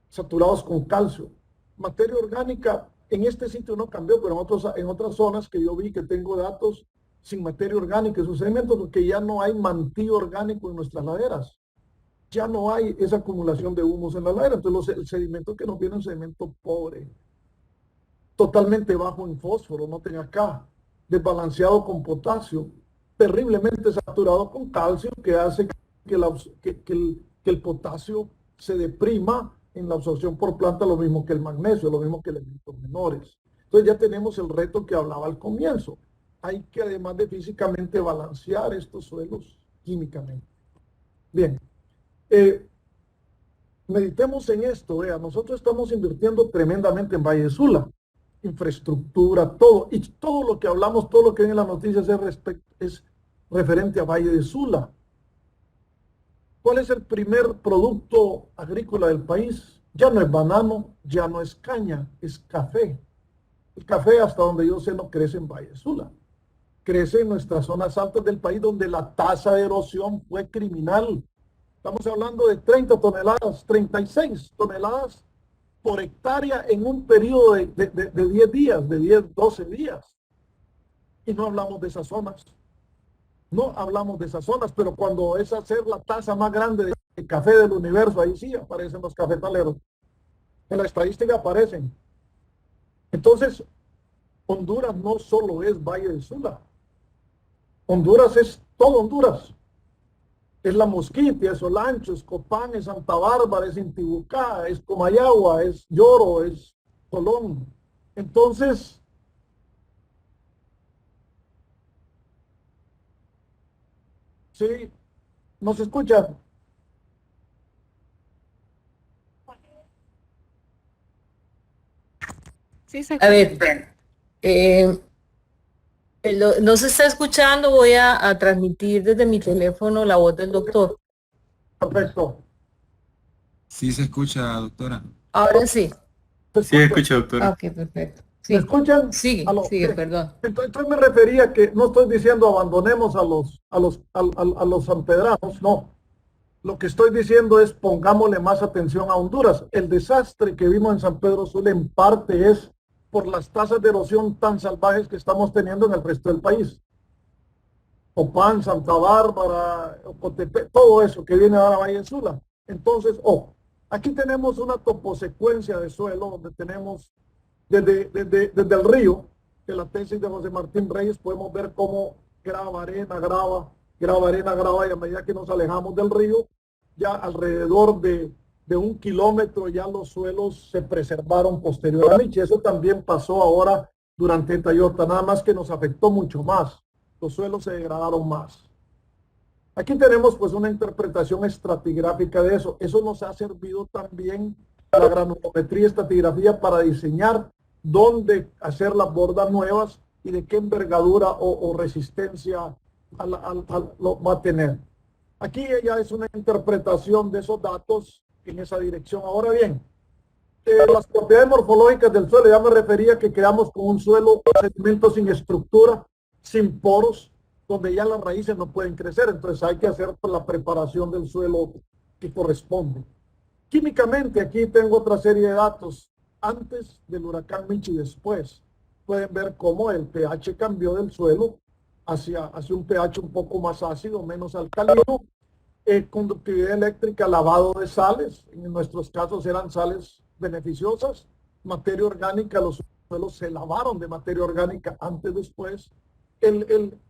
saturados con calcio. Materia orgánica, en este sitio no cambió, pero en otras zonas que yo vi que tengo datos sin materia orgánica, esos sedimentos, porque ya no hay mantillo orgánico en nuestras laderas. Ya no hay esa acumulación de humus en la ladera. Entonces el sedimento que nos viene es un sedimento pobre, totalmente bajo en fósforo, noten acá, desbalanceado con potasio, terriblemente saturado con calcio, que hace que el potasio se deprima en la absorción por planta, lo mismo que el magnesio, lo mismo que elementos menores. Entonces ya tenemos el reto que hablaba al comienzo. Hay que, además de físicamente, balancear estos suelos químicamente. Bien. Meditemos en esto, vea, nosotros estamos invirtiendo tremendamente en Valle de Sula, infraestructura, todo, y todo lo que hablamos, todo lo que viene en las noticias es referente a Valle de Sula. ¿Cuál es el primer producto agrícola del país? Ya no es banano, ya no es caña, es café. El café, hasta donde yo sé, no crece en Valle de Sula. crece en nuestras zonas altas del país donde la tasa de erosión fue criminal. Estamos hablando de 30 toneladas, 36 toneladas por hectárea en un periodo de 10 días, de 10, 12 días. Y no hablamos de esas zonas. No hablamos de esas zonas, pero cuando es hacer la tasa más grande de café del universo, ahí sí aparecen los cafetaleros. En la estadística aparecen. Entonces, Honduras no solo es Valle de Sula. Honduras es todo Honduras. Es La Mosquite, es Olancho, es Copán, es Santa Bárbara, es Intibucá, es Comayagua, es Lloro, es Colón. Entonces, sí, ¿nos escucha? Sí, a ver, no se está escuchando, voy a transmitir desde mi teléfono la voz del doctor. Perfecto. Sí se escucha, doctora. Ahora sí. Sí, escucha, doctora. Ok, perfecto. Sí. ¿Me escuchan? Sigue, Aló, sigue, sí. perdón. Entonces me refería que no estoy diciendo abandonemos a los sanpedranos, no. Lo que estoy diciendo es pongámosle más atención a Honduras. El desastre que vimos en San Pedro Sula en parte es por las tasas de erosión tan salvajes que estamos teniendo en el resto del país. Copán, Santa Bárbara, Ocotepec, todo eso que viene ahora a Valle de Sula. Entonces, aquí tenemos una toposecuencia de suelo donde tenemos desde el río, de la tesis de José Martín Reyes, podemos ver cómo grava arena, grava, y a medida que nos alejamos del río, ya alrededor de 1 kilómetro ya los suelos se preservaron posteriormente. Eso también pasó ahora durante Tayota, nada más que nos afectó mucho más. Los suelos se degradaron más. Aquí tenemos pues una interpretación estratigráfica de eso. Eso nos ha servido también la granulometría y estratigrafía para diseñar dónde hacer las bordas nuevas y de qué envergadura o resistencia lo va a tener. Aquí ya es una interpretación de esos datos en esa dirección. Ahora bien, las propiedades morfológicas del suelo, ya me refería que quedamos con un suelo, sedimento sin estructura, sin poros, donde ya las raíces no pueden crecer. Entonces hay que hacer la preparación del suelo que corresponde. Químicamente, aquí tengo otra serie de datos. Antes del huracán Michi y después, pueden ver cómo el pH cambió del suelo hacia un pH un poco más ácido, menos alcalino. Conductividad eléctrica, lavado de sales, en nuestros casos eran sales beneficiosas. Materia orgánica, los suelos se lavaron de materia orgánica antes, después.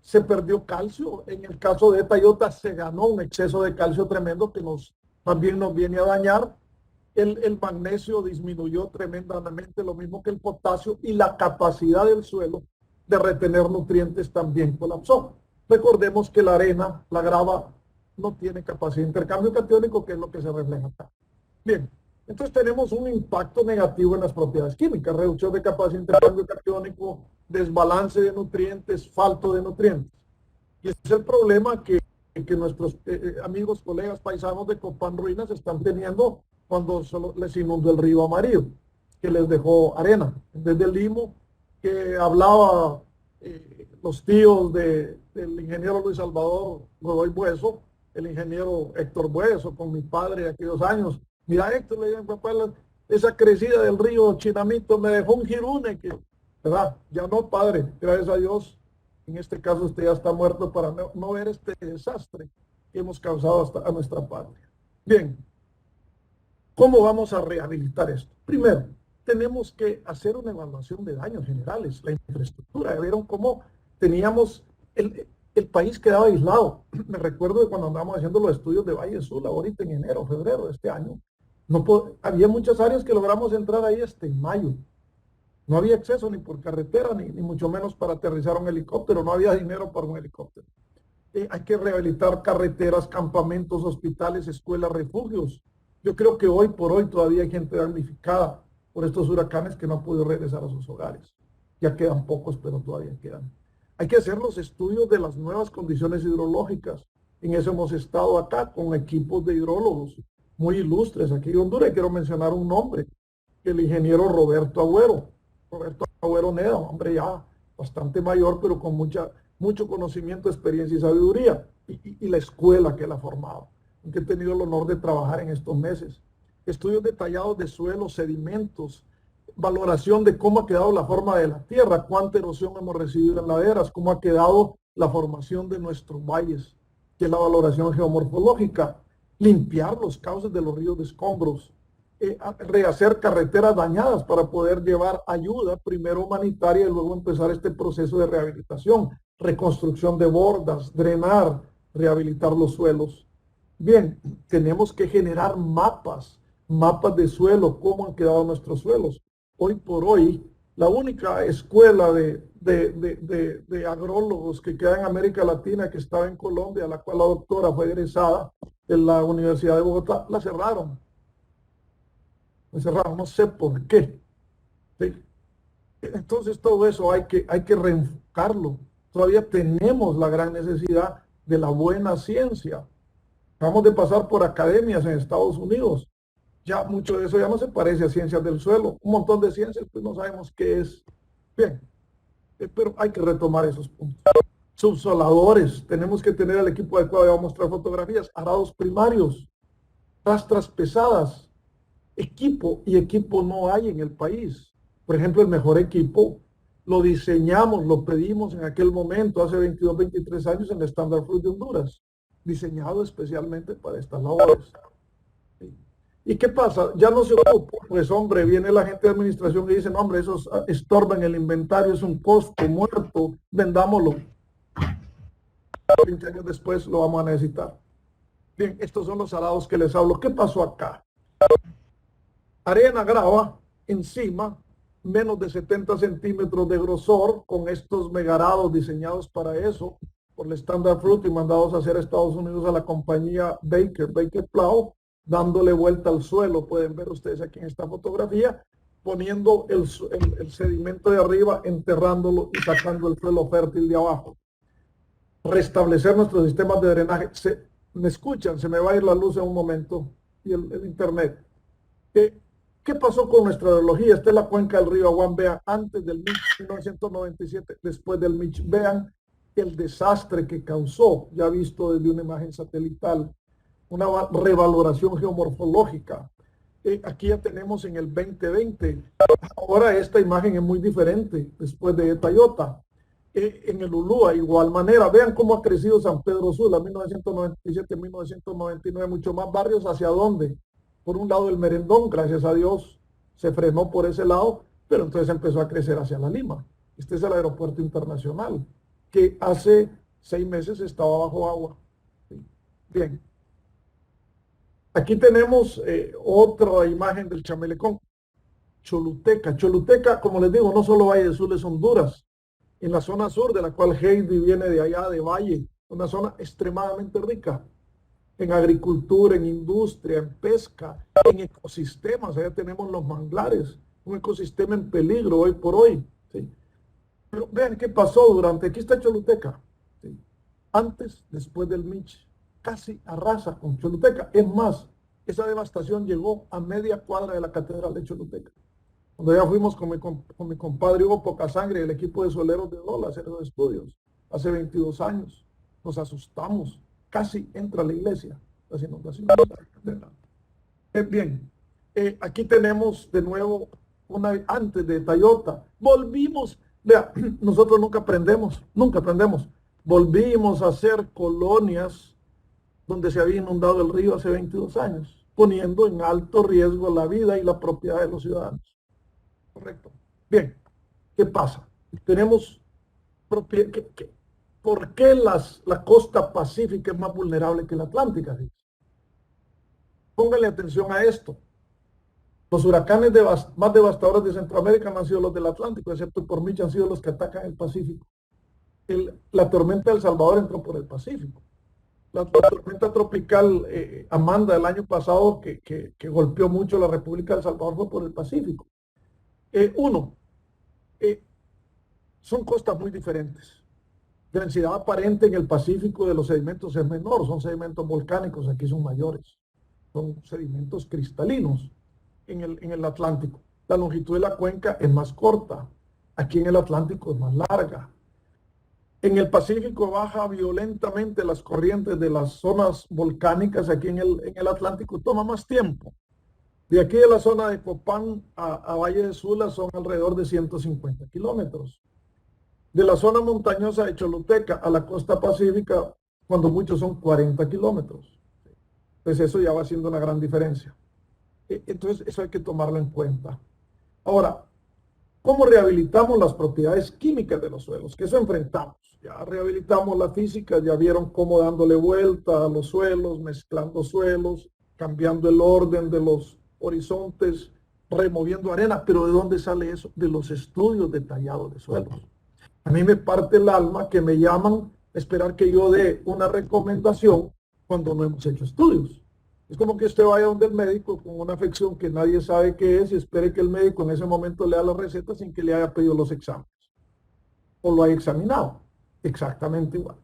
Se perdió calcio. En el caso de Tayota se ganó un exceso de calcio tremendo que también nos viene a dañar. El magnesio disminuyó tremendamente, lo mismo que el potasio, y la capacidad del suelo de retener nutrientes también colapsó. Recordemos que la arena, la grava, no tiene capacidad de intercambio catiónico, que es lo que se refleja acá. Bien, entonces tenemos un impacto negativo en las propiedades químicas, reducción de capacidad de intercambio catiónico, desbalance de nutrientes, falto de nutrientes. Y ese es el problema que nuestros amigos, colegas, paisanos de Copán Ruinas están teniendo cuando les inundó el río Amarillo, que les dejó arena. Desde el Limo, que hablaba los tíos del ingeniero Luis Salvador Godoy Bueso, el ingeniero Héctor Bueso, con mi padre de aquellos años. Mira, Héctor, le digo, papá, esa crecida del río Chinamito me dejó un jirune, ¿verdad? Ya no, padre, gracias a Dios. En este caso usted ya está muerto para no ver este desastre que hemos causado a nuestra patria. Bien, ¿cómo vamos a rehabilitar esto? Primero, tenemos que hacer una evaluación de daños generales, la infraestructura. ¿Vieron cómo teníamos, el país quedaba aislado? Me recuerdo de cuando andábamos haciendo los estudios de Valle Sula, ahorita en enero, febrero de este año. Había muchas áreas que logramos entrar ahí en mayo. No había acceso ni por carretera, ni mucho menos para aterrizar un helicóptero. No había dinero para un helicóptero. Hay que rehabilitar carreteras, campamentos, hospitales, escuelas, refugios. Yo creo que hoy por hoy todavía hay gente damnificada por estos huracanes que no ha podido regresar a sus hogares. Ya quedan pocos, pero todavía quedan. Hay que hacer los estudios de las nuevas condiciones hidrológicas. En eso hemos estado acá con equipos de hidrólogos muy ilustres aquí en Honduras. Quiero mencionar un nombre, el ingeniero Roberto Agüero Neda, hombre ya bastante mayor, pero con mucha mucho conocimiento, experiencia y sabiduría, y la escuela que la ha formado, que he tenido el honor de trabajar en estos meses. Estudios detallados de suelos, sedimentos, valoración de cómo ha quedado la forma de la tierra, cuánta erosión hemos recibido en laderas, cómo ha quedado la formación de nuestros valles, que es la valoración geomorfológica, limpiar los cauces de los ríos de escombros, rehacer carreteras dañadas para poder llevar ayuda, primero humanitaria y luego empezar este proceso de rehabilitación, reconstrucción de bordas, drenar, rehabilitar los suelos. Bien, tenemos que generar mapas de suelo, cómo han quedado nuestros suelos. Hoy por hoy, la única escuela de agrólogos que queda en América Latina, que estaba en Colombia, la cual la doctora fue egresada de la Universidad de Bogotá, la cerraron. No sé por qué. ¿Sí? Entonces todo eso hay que reenfocarlo. Todavía tenemos la gran necesidad de la buena ciencia. Acabamos de pasar por academias en Estados Unidos. Ya mucho de eso ya no se parece a ciencias del suelo. Un montón de ciencias, pues no sabemos qué es. Bien, pero hay que retomar esos puntos. Subsoladores, tenemos que tener el equipo adecuado. Ya voy a mostrar fotografías. Arados primarios, rastras pesadas. Equipo no hay en el país. Por ejemplo, el mejor equipo lo diseñamos, lo pedimos en aquel momento, hace 22, 23 años, en el Standard Fruit de Honduras, diseñado especialmente para estas labores. ¿Y qué pasa? Ya no se ocupa, pues hombre, viene la gente de administración y dice, no hombre, eso estorba en el inventario, es un costo muerto, vendámoslo. 20 años después lo vamos a necesitar. Bien, estos son los arados que les hablo. ¿Qué pasó acá? Arena, grava, encima, menos de 70 centímetros de grosor, con estos megarados diseñados para eso, por el Standard Fruit y mandados a hacer a Estados Unidos a la compañía Baker Plow, dándole vuelta al suelo. Pueden ver ustedes aquí en esta fotografía, poniendo el sedimento de arriba, enterrándolo y sacando el suelo fértil de abajo. Restablecer nuestros sistemas de drenaje. ¿Me escuchan? Se me va a ir la luz en un momento y el internet. ¿Qué pasó con nuestra hidrología? Esta es la cuenca del río Aguán. Vean, antes del Mitch 1997, después del Mitch. Vean el desastre que causó, ya visto desde una imagen satelital, una revaloración geomorfológica. Aquí ya tenemos en el 2020. Ahora esta imagen es muy diferente después de Tayota. En el Ulúa, igual manera. Vean cómo ha crecido San Pedro Sula, 1997, 1999, mucho más barrios. ¿Hacia dónde? Por un lado el Merendón, gracias a Dios, se frenó por ese lado, pero entonces empezó a crecer hacia la Lima. Este es el aeropuerto internacional, que hace 6 meses estaba bajo agua. Bien. Aquí tenemos otra imagen del Chamelecón. Choluteca. Choluteca, como les digo, no solo Valle de Sules, Honduras. En la zona sur, de la cual Heidi viene de allá, de Valle, una zona extremadamente rica en agricultura, en industria, en pesca, en ecosistemas. Allá tenemos los manglares, un ecosistema en peligro hoy por hoy. ¿Sí? Pero vean qué pasó durante, aquí está Choluteca, ¿sí? Antes, después del Mitch, casi arrasa con Choluteca. Es más, esa devastación llegó a media cuadra de la catedral de Choluteca. Cuando ya fuimos con mi compadre Hugo Pocasangre y el equipo de soleros de Dola a hacer los estudios, hace 22 años, nos asustamos. Casi entra a la iglesia, las inundaciones. Bien, aquí tenemos de nuevo antes de Tayota. Volvimos, vea, nosotros nunca aprendemos. Volvimos a hacer colonias donde se había inundado el río hace 22 años, poniendo en alto riesgo la vida y la propiedad de los ciudadanos. Correcto. Bien, ¿qué pasa? Tenemos ¿por qué la costa pacífica es más vulnerable que la atlántica? Pónganle atención a esto. Los huracanes más devastadores de Centroamérica no han sido los del Atlántico, excepto por Mitch, han sido los que atacan el Pacífico. La tormenta del Salvador entró por el Pacífico. La tormenta tropical Amanda el año pasado, que golpeó mucho la República del Salvador, fue por el Pacífico. Son costas muy diferentes. Densidad aparente en el Pacífico de los sedimentos es menor, son sedimentos volcánicos, aquí son mayores, son sedimentos cristalinos en el Atlántico. La longitud de la cuenca es más corta, aquí en el Atlántico es más larga. En el Pacífico baja violentamente las corrientes de las zonas volcánicas. Aquí en el Atlántico toma más tiempo. De aquí de la zona de Copán a Valle de Sula son alrededor de 150 kilómetros. De la zona montañosa de Choluteca a la costa pacífica, cuando muchos son 40 kilómetros. Entonces eso ya va siendo una gran diferencia. Entonces eso hay que tomarlo en cuenta. Ahora, ¿cómo rehabilitamos las propiedades químicas de los suelos? Que eso enfrentamos. Ya rehabilitamos la física, ya vieron cómo dándole vuelta a los suelos, mezclando suelos, cambiando el orden de los horizontes, removiendo arena. Pero ¿de dónde sale eso? De los estudios detallados de suelos. A mí me parte el alma que me llaman a esperar que yo dé una recomendación cuando no hemos hecho estudios. Es como que usted vaya donde el médico con una afección que nadie sabe qué es y espere que el médico en ese momento lea la receta sin que le haya pedido los exámenes o lo haya examinado. Exactamente igual.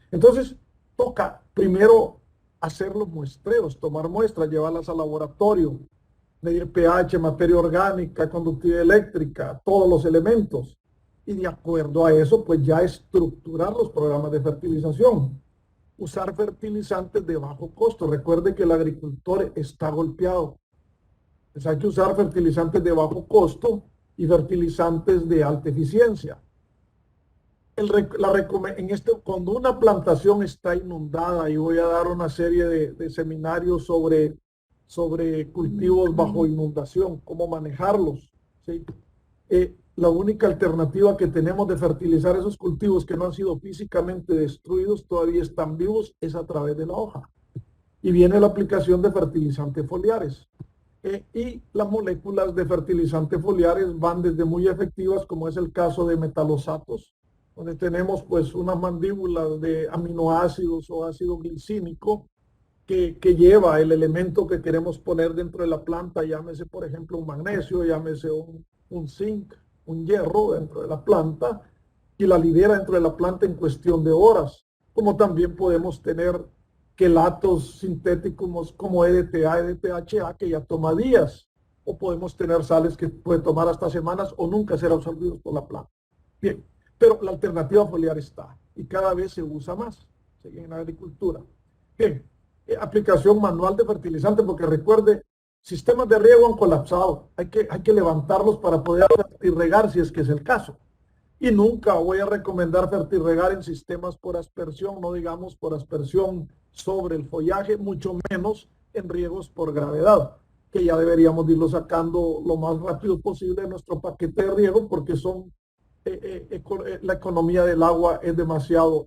Entonces, toca primero hacer los muestreos, tomar muestras, llevarlas al laboratorio, medir pH, materia orgánica, conductividad eléctrica, todos los elementos. Y de acuerdo a eso, pues ya estructurar los programas de fertilización. Usar fertilizantes de bajo costo. Recuerde que el agricultor está golpeado. Entonces hay que usar fertilizantes de bajo costo y fertilizantes de alta eficiencia. Cuando una plantación está inundada, y voy a dar una serie de seminarios sobre cultivos bajo inundación, cómo manejarlos, ¿sí? La única alternativa que tenemos de fertilizar esos cultivos que no han sido físicamente destruidos, todavía están vivos, es a través de la hoja. Y viene la aplicación de fertilizantes foliares. Y las moléculas de fertilizantes foliares van desde muy efectivas, como es el caso de metalosatos, donde tenemos pues unas mandíbulas de aminoácidos o ácido glicínico que lleva el elemento que queremos poner dentro de la planta, llámese por ejemplo un magnesio, llámese un zinc, un hierro dentro de la planta, y la libera dentro de la planta en cuestión de horas. Como también podemos tener quelatos sintéticos como EDTA, EDTHA, que ya toma días, o podemos tener sales que puede tomar hasta semanas o nunca ser absorbidos por la planta. Bien, pero la alternativa foliar está y cada vez se usa más, ¿sí?, en la agricultura. Bien, aplicación manual de fertilizante, porque recuerde, sistemas de riego han colapsado, hay que levantarlos para poder fertirregar si es que es el caso. Y nunca voy a recomendar fertirregar en sistemas por aspersión, no digamos por aspersión sobre el follaje, mucho menos en riegos por gravedad, que ya deberíamos irlo sacando lo más rápido posible de nuestro paquete de riego, porque la economía del agua es demasiado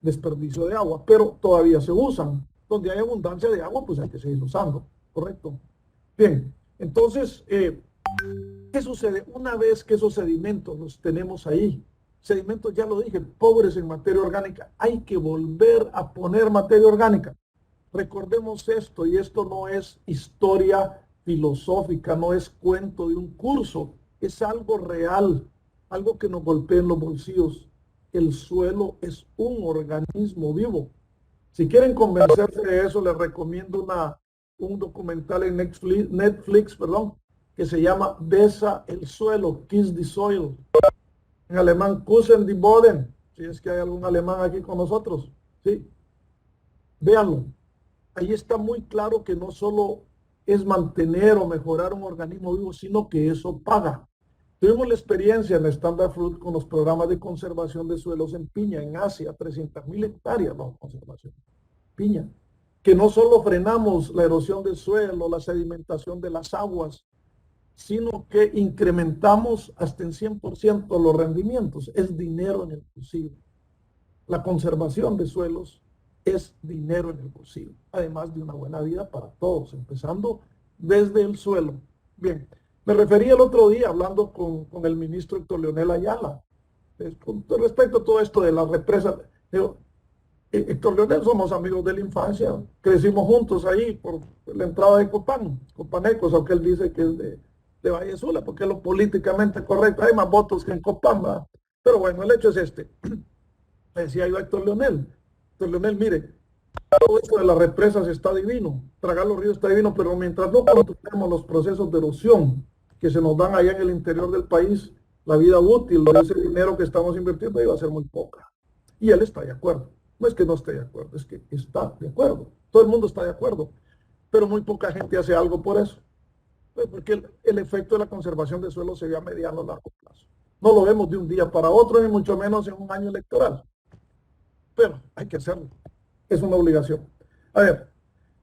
desperdicio de agua, pero todavía se usan. Donde hay abundancia de agua, pues hay que seguir usando. ¿Correcto? Bien, entonces, ¿qué sucede? Una vez que esos sedimentos los tenemos ahí, sedimentos, ya lo dije, pobres en materia orgánica, hay que volver a poner materia orgánica. Recordemos esto, y esto no es historia filosófica, no es cuento de un curso, es algo real, algo que nos golpea en los bolsillos. El suelo es un organismo vivo. Si quieren convencerse de eso, les recomiendo un documental en Netflix, que se llama Besa el suelo, Kiss the Soil. En alemán, Kussen die Boden, si es que hay algún alemán aquí con nosotros, ¿sí? Véanlo. Ahí está muy claro que no solo es mantener o mejorar un organismo vivo, sino que eso paga. Tuvimos la experiencia en Standard Fruit con los programas de conservación de suelos en piña, en Asia, 300,000 hectáreas bajo conservación. Piña. Que no solo frenamos la erosión del suelo, la sedimentación de las aguas, sino que incrementamos hasta en 100% los rendimientos. Es dinero en el bolsillo. La conservación de suelos es dinero en el bolsillo, además de una buena vida para todos, empezando desde el suelo. Bien, me referí el otro día hablando con el ministro Héctor Leonel Ayala, con respecto a todo esto de las represas. Digo, Héctor Leonel, somos amigos de la infancia, crecimos juntos ahí por la entrada de Copán, Copanecos, aunque él dice que es de Valle Sula, porque es lo políticamente correcto, hay más votos que en Copán, ¿verdad? Pero bueno, el hecho es este. Le decía yo a Héctor Leonel, mire, todo esto de las represas está divino, tragar los ríos está divino, pero mientras no controlemos los procesos de erosión que se nos dan allá en el interior del país, la vida útil de ese dinero que estamos invirtiendo iba a ser muy poca. Y él está de acuerdo. No es que no esté de acuerdo, es que está de acuerdo. Todo el mundo está de acuerdo, pero muy poca gente hace algo por eso. Porque el efecto de la conservación de suelo se ve a mediano o largo plazo. No lo vemos de un día para otro, ni mucho menos en un año electoral. Pero hay que hacerlo. Es una obligación. A ver,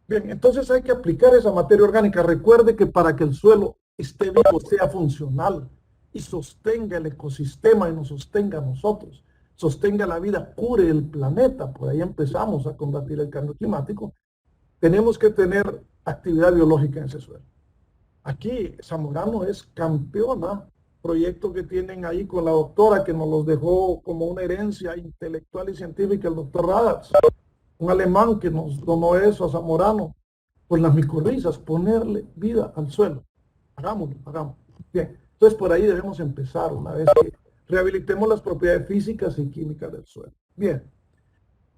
bien, entonces hay que aplicar esa materia orgánica. Recuerde que para que el suelo esté vivo, sea funcional y sostenga el ecosistema y nos sostenga a nosotros, sostenga la vida, cure el planeta, por ahí empezamos a combatir el cambio climático, tenemos que tener actividad biológica en ese suelo. Aquí Zamorano es campeona, proyecto que tienen ahí con la doctora que nos los dejó como una herencia intelectual y científica, el doctor Radatz, un alemán que nos donó eso a Zamorano, pues las micorrizas, ponerle vida al suelo. Hagámoslo, hagámoslo. Bien, entonces por ahí debemos empezar una vez que rehabilitemos las propiedades físicas y químicas del suelo. Bien,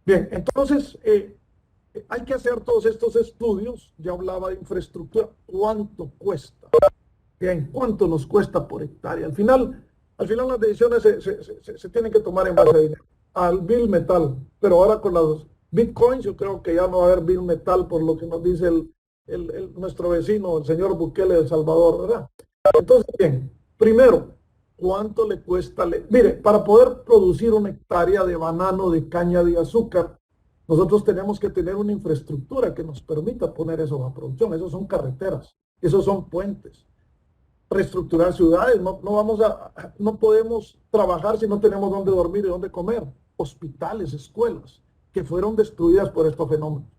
bien, entonces hay que hacer todos estos estudios. Ya hablaba de infraestructura. ¿Cuánto cuesta? Bien, ¿cuánto nos cuesta por hectárea? Al final las decisiones se tienen que tomar en base a dinero. Al bill metal, pero ahora con los bitcoins yo creo que ya no va a haber bill metal por lo que nos dice nuestro vecino, el señor Bukele de El Salvador, ¿verdad? Entonces, bien, primero, ¿cuánto le cuesta? Mire, para poder producir una hectárea de banano, de caña de azúcar, nosotros tenemos que tener una infraestructura que nos permita poner eso a producción. Esos son carreteras, esos son puentes. Reestructurar ciudades, no podemos trabajar si no tenemos dónde dormir y dónde comer. Hospitales, escuelas, que fueron destruidas por estos fenómenos.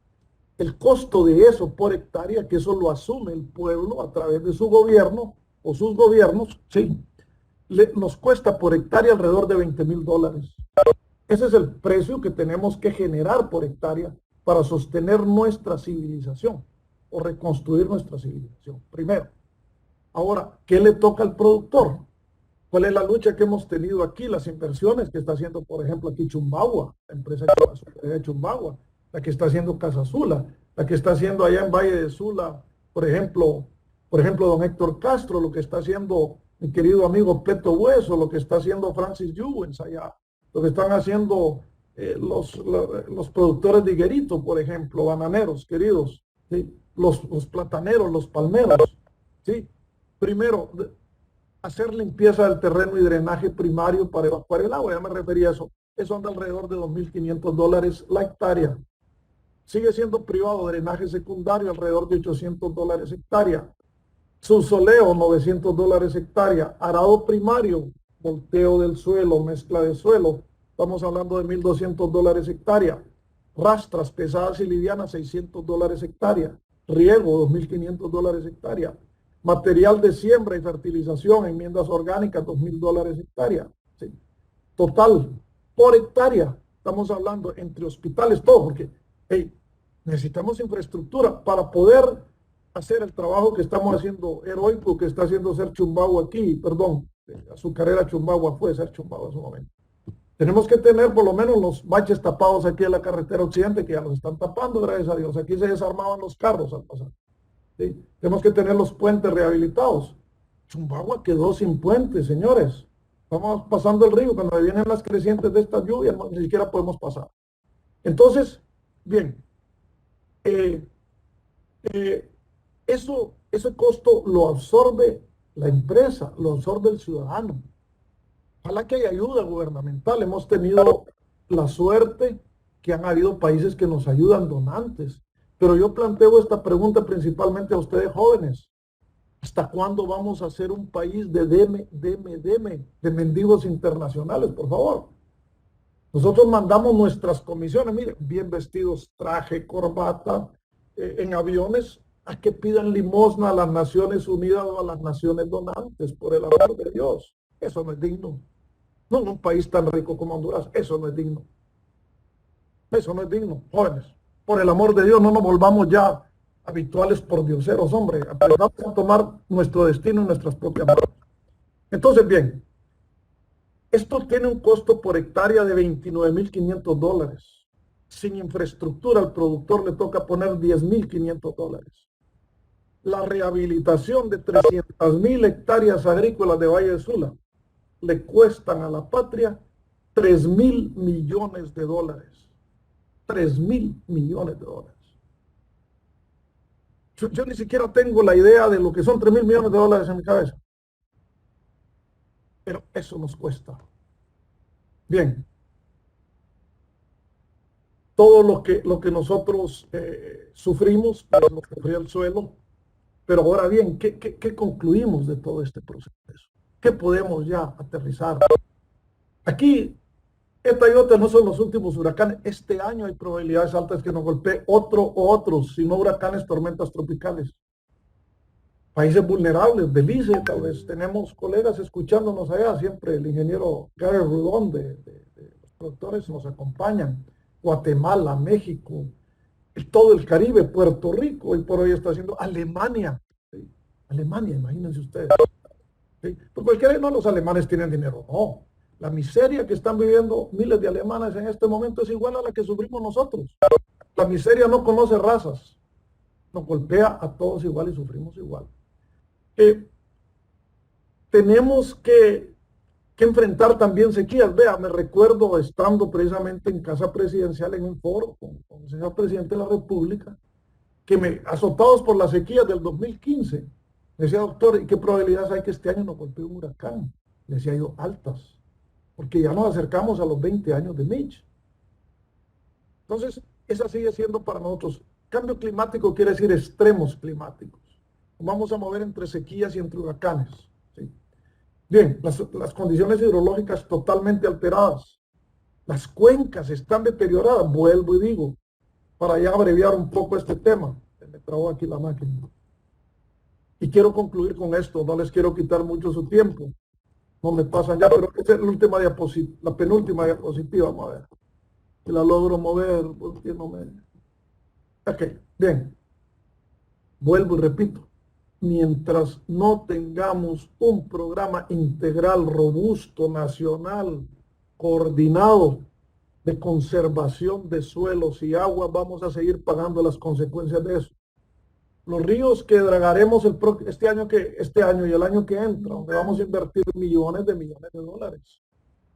El costo de eso por hectárea, que eso lo asume el pueblo a través de su gobierno o sus gobiernos, sí, nos cuesta por hectárea alrededor de $20,000. Ese es el precio que tenemos que generar por hectárea para sostener nuestra civilización o reconstruir nuestra civilización. Primero. Ahora, ¿qué le toca al productor? ¿Cuál es la lucha que hemos tenido aquí? Las inversiones que está haciendo, por ejemplo, aquí Chumbagua, la empresa de Chumbagua, la que está haciendo Casazula, la que está haciendo allá en Valle de Sula, por ejemplo, don Héctor Castro, lo que está haciendo mi querido amigo Peto Hueso, lo que está haciendo Francis Juvens allá, lo que están haciendo los productores de higuerito, por ejemplo, bananeros, queridos, ¿sí? Los plataneros, los palmeros, ¿sí? Primero, hacer limpieza del terreno y drenaje primario para evacuar el agua, ya me refería a eso. Eso anda alrededor de $2,500 la hectárea. Sigue siendo privado, drenaje secundario alrededor de $800 hectárea. Subsoleo, $900 hectárea. Arado primario, volteo del suelo, mezcla de suelo, estamos hablando de $1,200 hectárea. Rastras pesadas y livianas, $600 hectárea. Riego, $2,500 hectárea. Material de siembra y fertilización, enmiendas orgánicas, $2,000 hectárea. ¿Sí? Total, por hectárea, estamos hablando entre hospitales, todo, porque necesitamos infraestructura para poder hacer el trabajo que estamos haciendo, heroico, que está haciendo Ser Chumbagua aquí, perdón, azucarera Chumbagua fue Ser Chumbagua en su momento. Tenemos que tener por lo menos los baches tapados aquí en la carretera occidente, que ya los están tapando, gracias a Dios. Aquí se desarmaban los carros al pasar. ¿Sí? Tenemos que tener los puentes rehabilitados. Chumbagua quedó sin puentes, señores. Vamos pasando el río, cuando vienen las crecientes de estas lluvias, ni siquiera podemos pasar. Entonces, bien, ese costo lo absorbe la empresa, lo absorbe el ciudadano. Ojalá que haya ayuda gubernamental. Hemos tenido la suerte que han habido países que nos ayudan, donantes. Pero yo planteo esta pregunta principalmente a ustedes jóvenes. ¿Hasta cuándo vamos a ser un país de de mendigos internacionales, por favor? Nosotros mandamos nuestras comisiones, miren, bien vestidos, traje, corbata, en aviones, a que pidan limosna a las Naciones Unidas o a las naciones donantes, por el amor de Dios. Eso no es digno. No en un país tan rico como Honduras, eso no es digno. Eso no es digno, jóvenes. Por el amor de Dios, no nos volvamos ya habituales por dioseros, hombre. Aprendamos a tomar nuestro destino en nuestras propias manos. Entonces, bien, esto tiene un costo por hectárea de $29,500. Sin infraestructura, al productor le toca poner $10,500. La rehabilitación de 300,000 hectáreas agrícolas de Valle de Sula le cuestan a la patria 3.000 millones de dólares. 3.000 millones de dólares. Yo ni siquiera tengo la idea de lo que son 3.000 millones de dólares en mi cabeza. Pero eso nos cuesta. Bien. Todo lo que nosotros sufrimos, pues lo sufrió el suelo. Pero ahora bien, ¿qué concluimos de todo este proceso? ¿Qué podemos ya aterrizar? Aquí, esta y otra no son los últimos huracanes. Este año hay probabilidades altas que nos golpee otro o otros, si no huracanes, tormentas tropicales. Países vulnerables, Belice, tal vez tenemos colegas escuchándonos allá, siempre el ingeniero Gary Rudón de los productores nos acompañan. Guatemala, México, todo el Caribe, Puerto Rico, hoy por hoy está haciendo Alemania. ¿Sí? Alemania, imagínense ustedes. ¿Sí? Pues cualquiera, no, los alemanes tienen dinero, no. La miseria que están viviendo miles de alemanes en este momento es igual a la que sufrimos nosotros. La miseria no conoce razas, nos golpea a todos igual y sufrimos igual. Tenemos que enfrentar también sequías. Vea, me recuerdo estando precisamente en Casa Presidencial en un foro con el señor presidente de la República, que azotados por las sequías del 2015, me decía, doctor, ¿y qué probabilidades hay que este año nos golpee un huracán? Le decía yo, altas, porque ya nos acercamos a los 20 años de Mitch. Entonces, esa sigue siendo para nosotros. Cambio climático quiere decir extremos climáticos. Nos vamos a mover entre sequías y entre huracanes. ¿Sí? Bien, las condiciones hidrológicas totalmente alteradas. Las cuencas están deterioradas, vuelvo y digo, para ya abreviar un poco este tema. Me trabó aquí la máquina. Y quiero concluir con esto, no les quiero quitar mucho su tiempo. No me pasan ya, pero esta es la última diapositiva, la penúltima diapositiva, vamos a ver. Si la logro mover, porque no me... Ok, bien. Vuelvo y repito. Mientras no tengamos un programa integral, robusto, nacional, coordinado de conservación de suelos y aguas, vamos a seguir pagando las consecuencias de eso. Los ríos que dragaremos este año y el año que entra, donde vamos a invertir millones de dólares,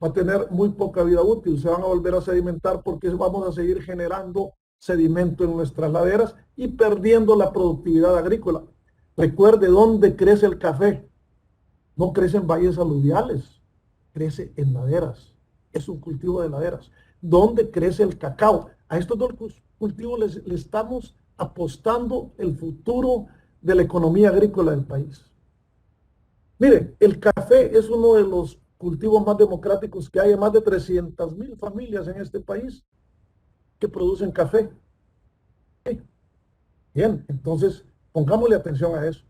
va a tener muy poca vida útil, se van a volver a sedimentar porque vamos a seguir generando sedimento en nuestras laderas y perdiendo la productividad agrícola. Recuerde dónde crece el café. No crece en valles aluviales, crece en laderas. Es un cultivo de laderas. ¿Dónde crece el cacao? A estos dos cultivos le estamos apostando el futuro de la economía agrícola del país. Miren, el café es uno de los cultivos más democráticos que hay. Más de 300,000 familias en este país que producen café. Bien, entonces pongámosle atención a eso.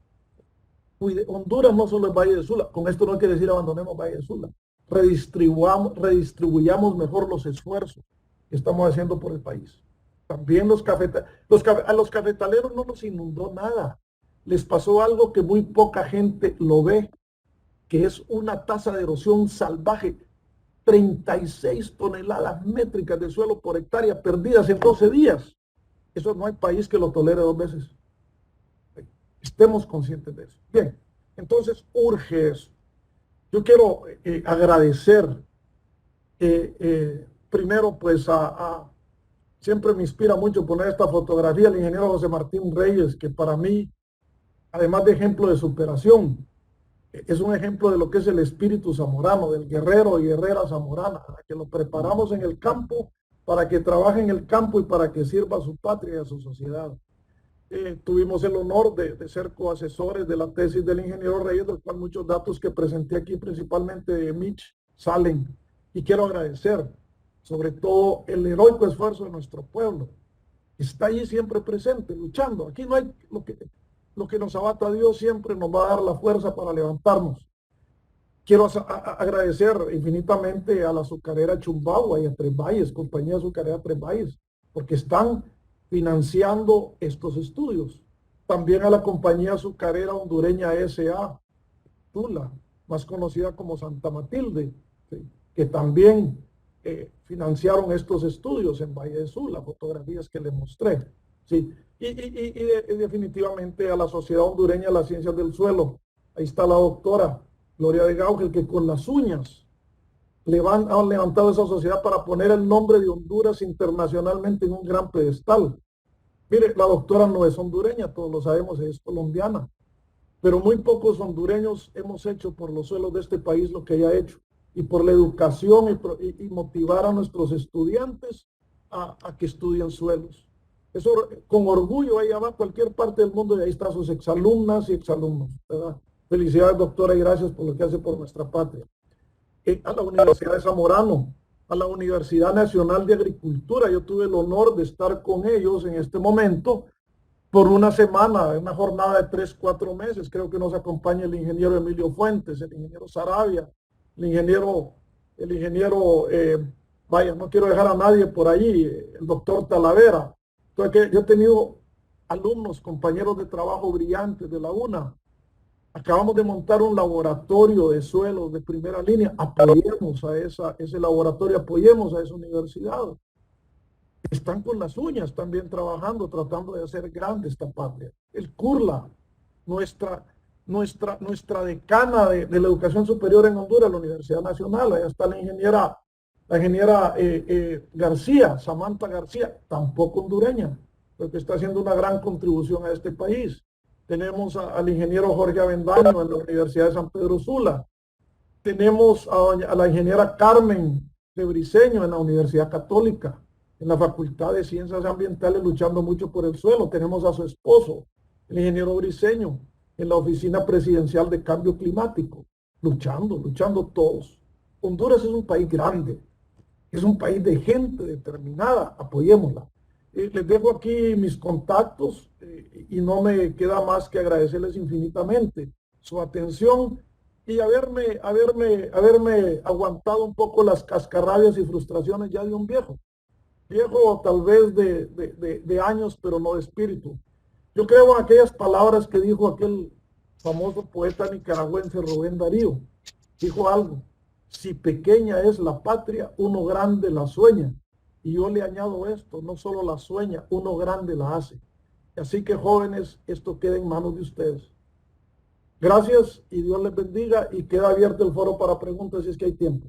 Honduras no solo es Valle de Sula. Con esto no hay que decir abandonemos Valle de Sula. Redistribuyamos mejor los esfuerzos que estamos haciendo por el país. También a los cafetaleros no nos inundó nada. Les pasó algo que muy poca gente lo ve, que es una tasa de erosión salvaje. 36 toneladas métricas de suelo por hectárea perdidas en 12 días. Eso no hay país que lo tolere 2 veces. Estemos conscientes de eso. Bien, entonces urge eso. Yo quiero agradecer primero pues siempre me inspira mucho poner esta fotografía al ingeniero José Martín Reyes, que para mí, además de ejemplo de superación, es un ejemplo de lo que es el espíritu zamorano, del guerrero y guerrera zamorana, que lo preparamos en el campo para que trabaje en el campo y para que sirva a su patria y a su sociedad. Tuvimos el honor de ser coasesores de la tesis del ingeniero Reyes, del cual muchos datos que presenté aquí, principalmente de Mitch, salen. Y quiero agradecer sobre todo el heroico esfuerzo de nuestro pueblo. Está allí siempre presente, luchando. Aquí no hay lo que nos abata Dios, siempre nos va a dar la fuerza para levantarnos. Quiero agradecer infinitamente a la azucarera Chumbagua y a Tres Valles, compañía azucarera Tres Valles, porque están financiando estos estudios. También a la compañía azucarera hondureña S.A. Tula, más conocida como Santa Matilde, ¿sí?, que también financiaron estos estudios en Valle de Sula, fotografías que les mostré. ¿Sí? Y definitivamente a la Sociedad Hondureña de las Ciencias del Suelo. Ahí está la doctora Gloria de Gaugel, que con las uñas han levantado esa sociedad para poner el nombre de Honduras internacionalmente en un gran pedestal. Mire, la doctora no es hondureña, todos lo sabemos, es colombiana, pero muy pocos hondureños hemos hecho por los suelos de este país lo que ella ha hecho, y por la educación y motivar a nuestros estudiantes a que estudien suelos. Eso con orgullo ella va a cualquier parte del mundo y ahí están sus exalumnas y exalumnos, ¿verdad? Felicidades, doctora, y gracias por lo que hace por nuestra patria. A la Universidad de Zamorano, a la Universidad Nacional de Agricultura. Yo tuve el honor de estar con ellos en este momento por una semana, una jornada de 3-4 meses. Creo que nos acompaña el ingeniero Emilio Fuentes, el ingeniero Sarabia, el ingeniero, vaya, no quiero dejar a nadie por ahí, el doctor Talavera. Entonces, yo he tenido alumnos, compañeros de trabajo brillantes de la UNA. Acabamos de montar un laboratorio de suelos de primera línea. Apoyemos a ese laboratorio, apoyemos a esa universidad. Están con las uñas también trabajando, tratando de hacer grande esta patria. El CURLA, nuestra decana de la educación superior en Honduras, la Universidad Nacional. Allá está la ingeniera García, Samantha García, tampoco hondureña, pero que está haciendo una gran contribución a este país. Tenemos al ingeniero Jorge Avendaño en la Universidad de San Pedro Sula. Tenemos a la ingeniera Carmen de Briceño en la Universidad Católica, en la Facultad de Ciencias Ambientales, luchando mucho por el suelo. Tenemos a su esposo, el ingeniero Briceño, en la Oficina Presidencial de Cambio Climático, luchando todos. Honduras es un país grande, es un país de gente determinada, apoyémosla. Les dejo aquí mis contactos y no me queda más que agradecerles infinitamente su atención y haberme aguantado un poco las cascarrabias y frustraciones ya de un viejo tal vez de años, pero no de espíritu. Yo creo en aquellas palabras que dijo aquel famoso poeta nicaragüense Rubén Darío. Dijo algo: si pequeña es la patria, uno grande la sueña. Y yo le añado esto: no solo la sueña, uno grande la hace. Así que, jóvenes, esto queda en manos de ustedes. Gracias y Dios les bendiga, y queda abierto el foro para preguntas si es que hay tiempo.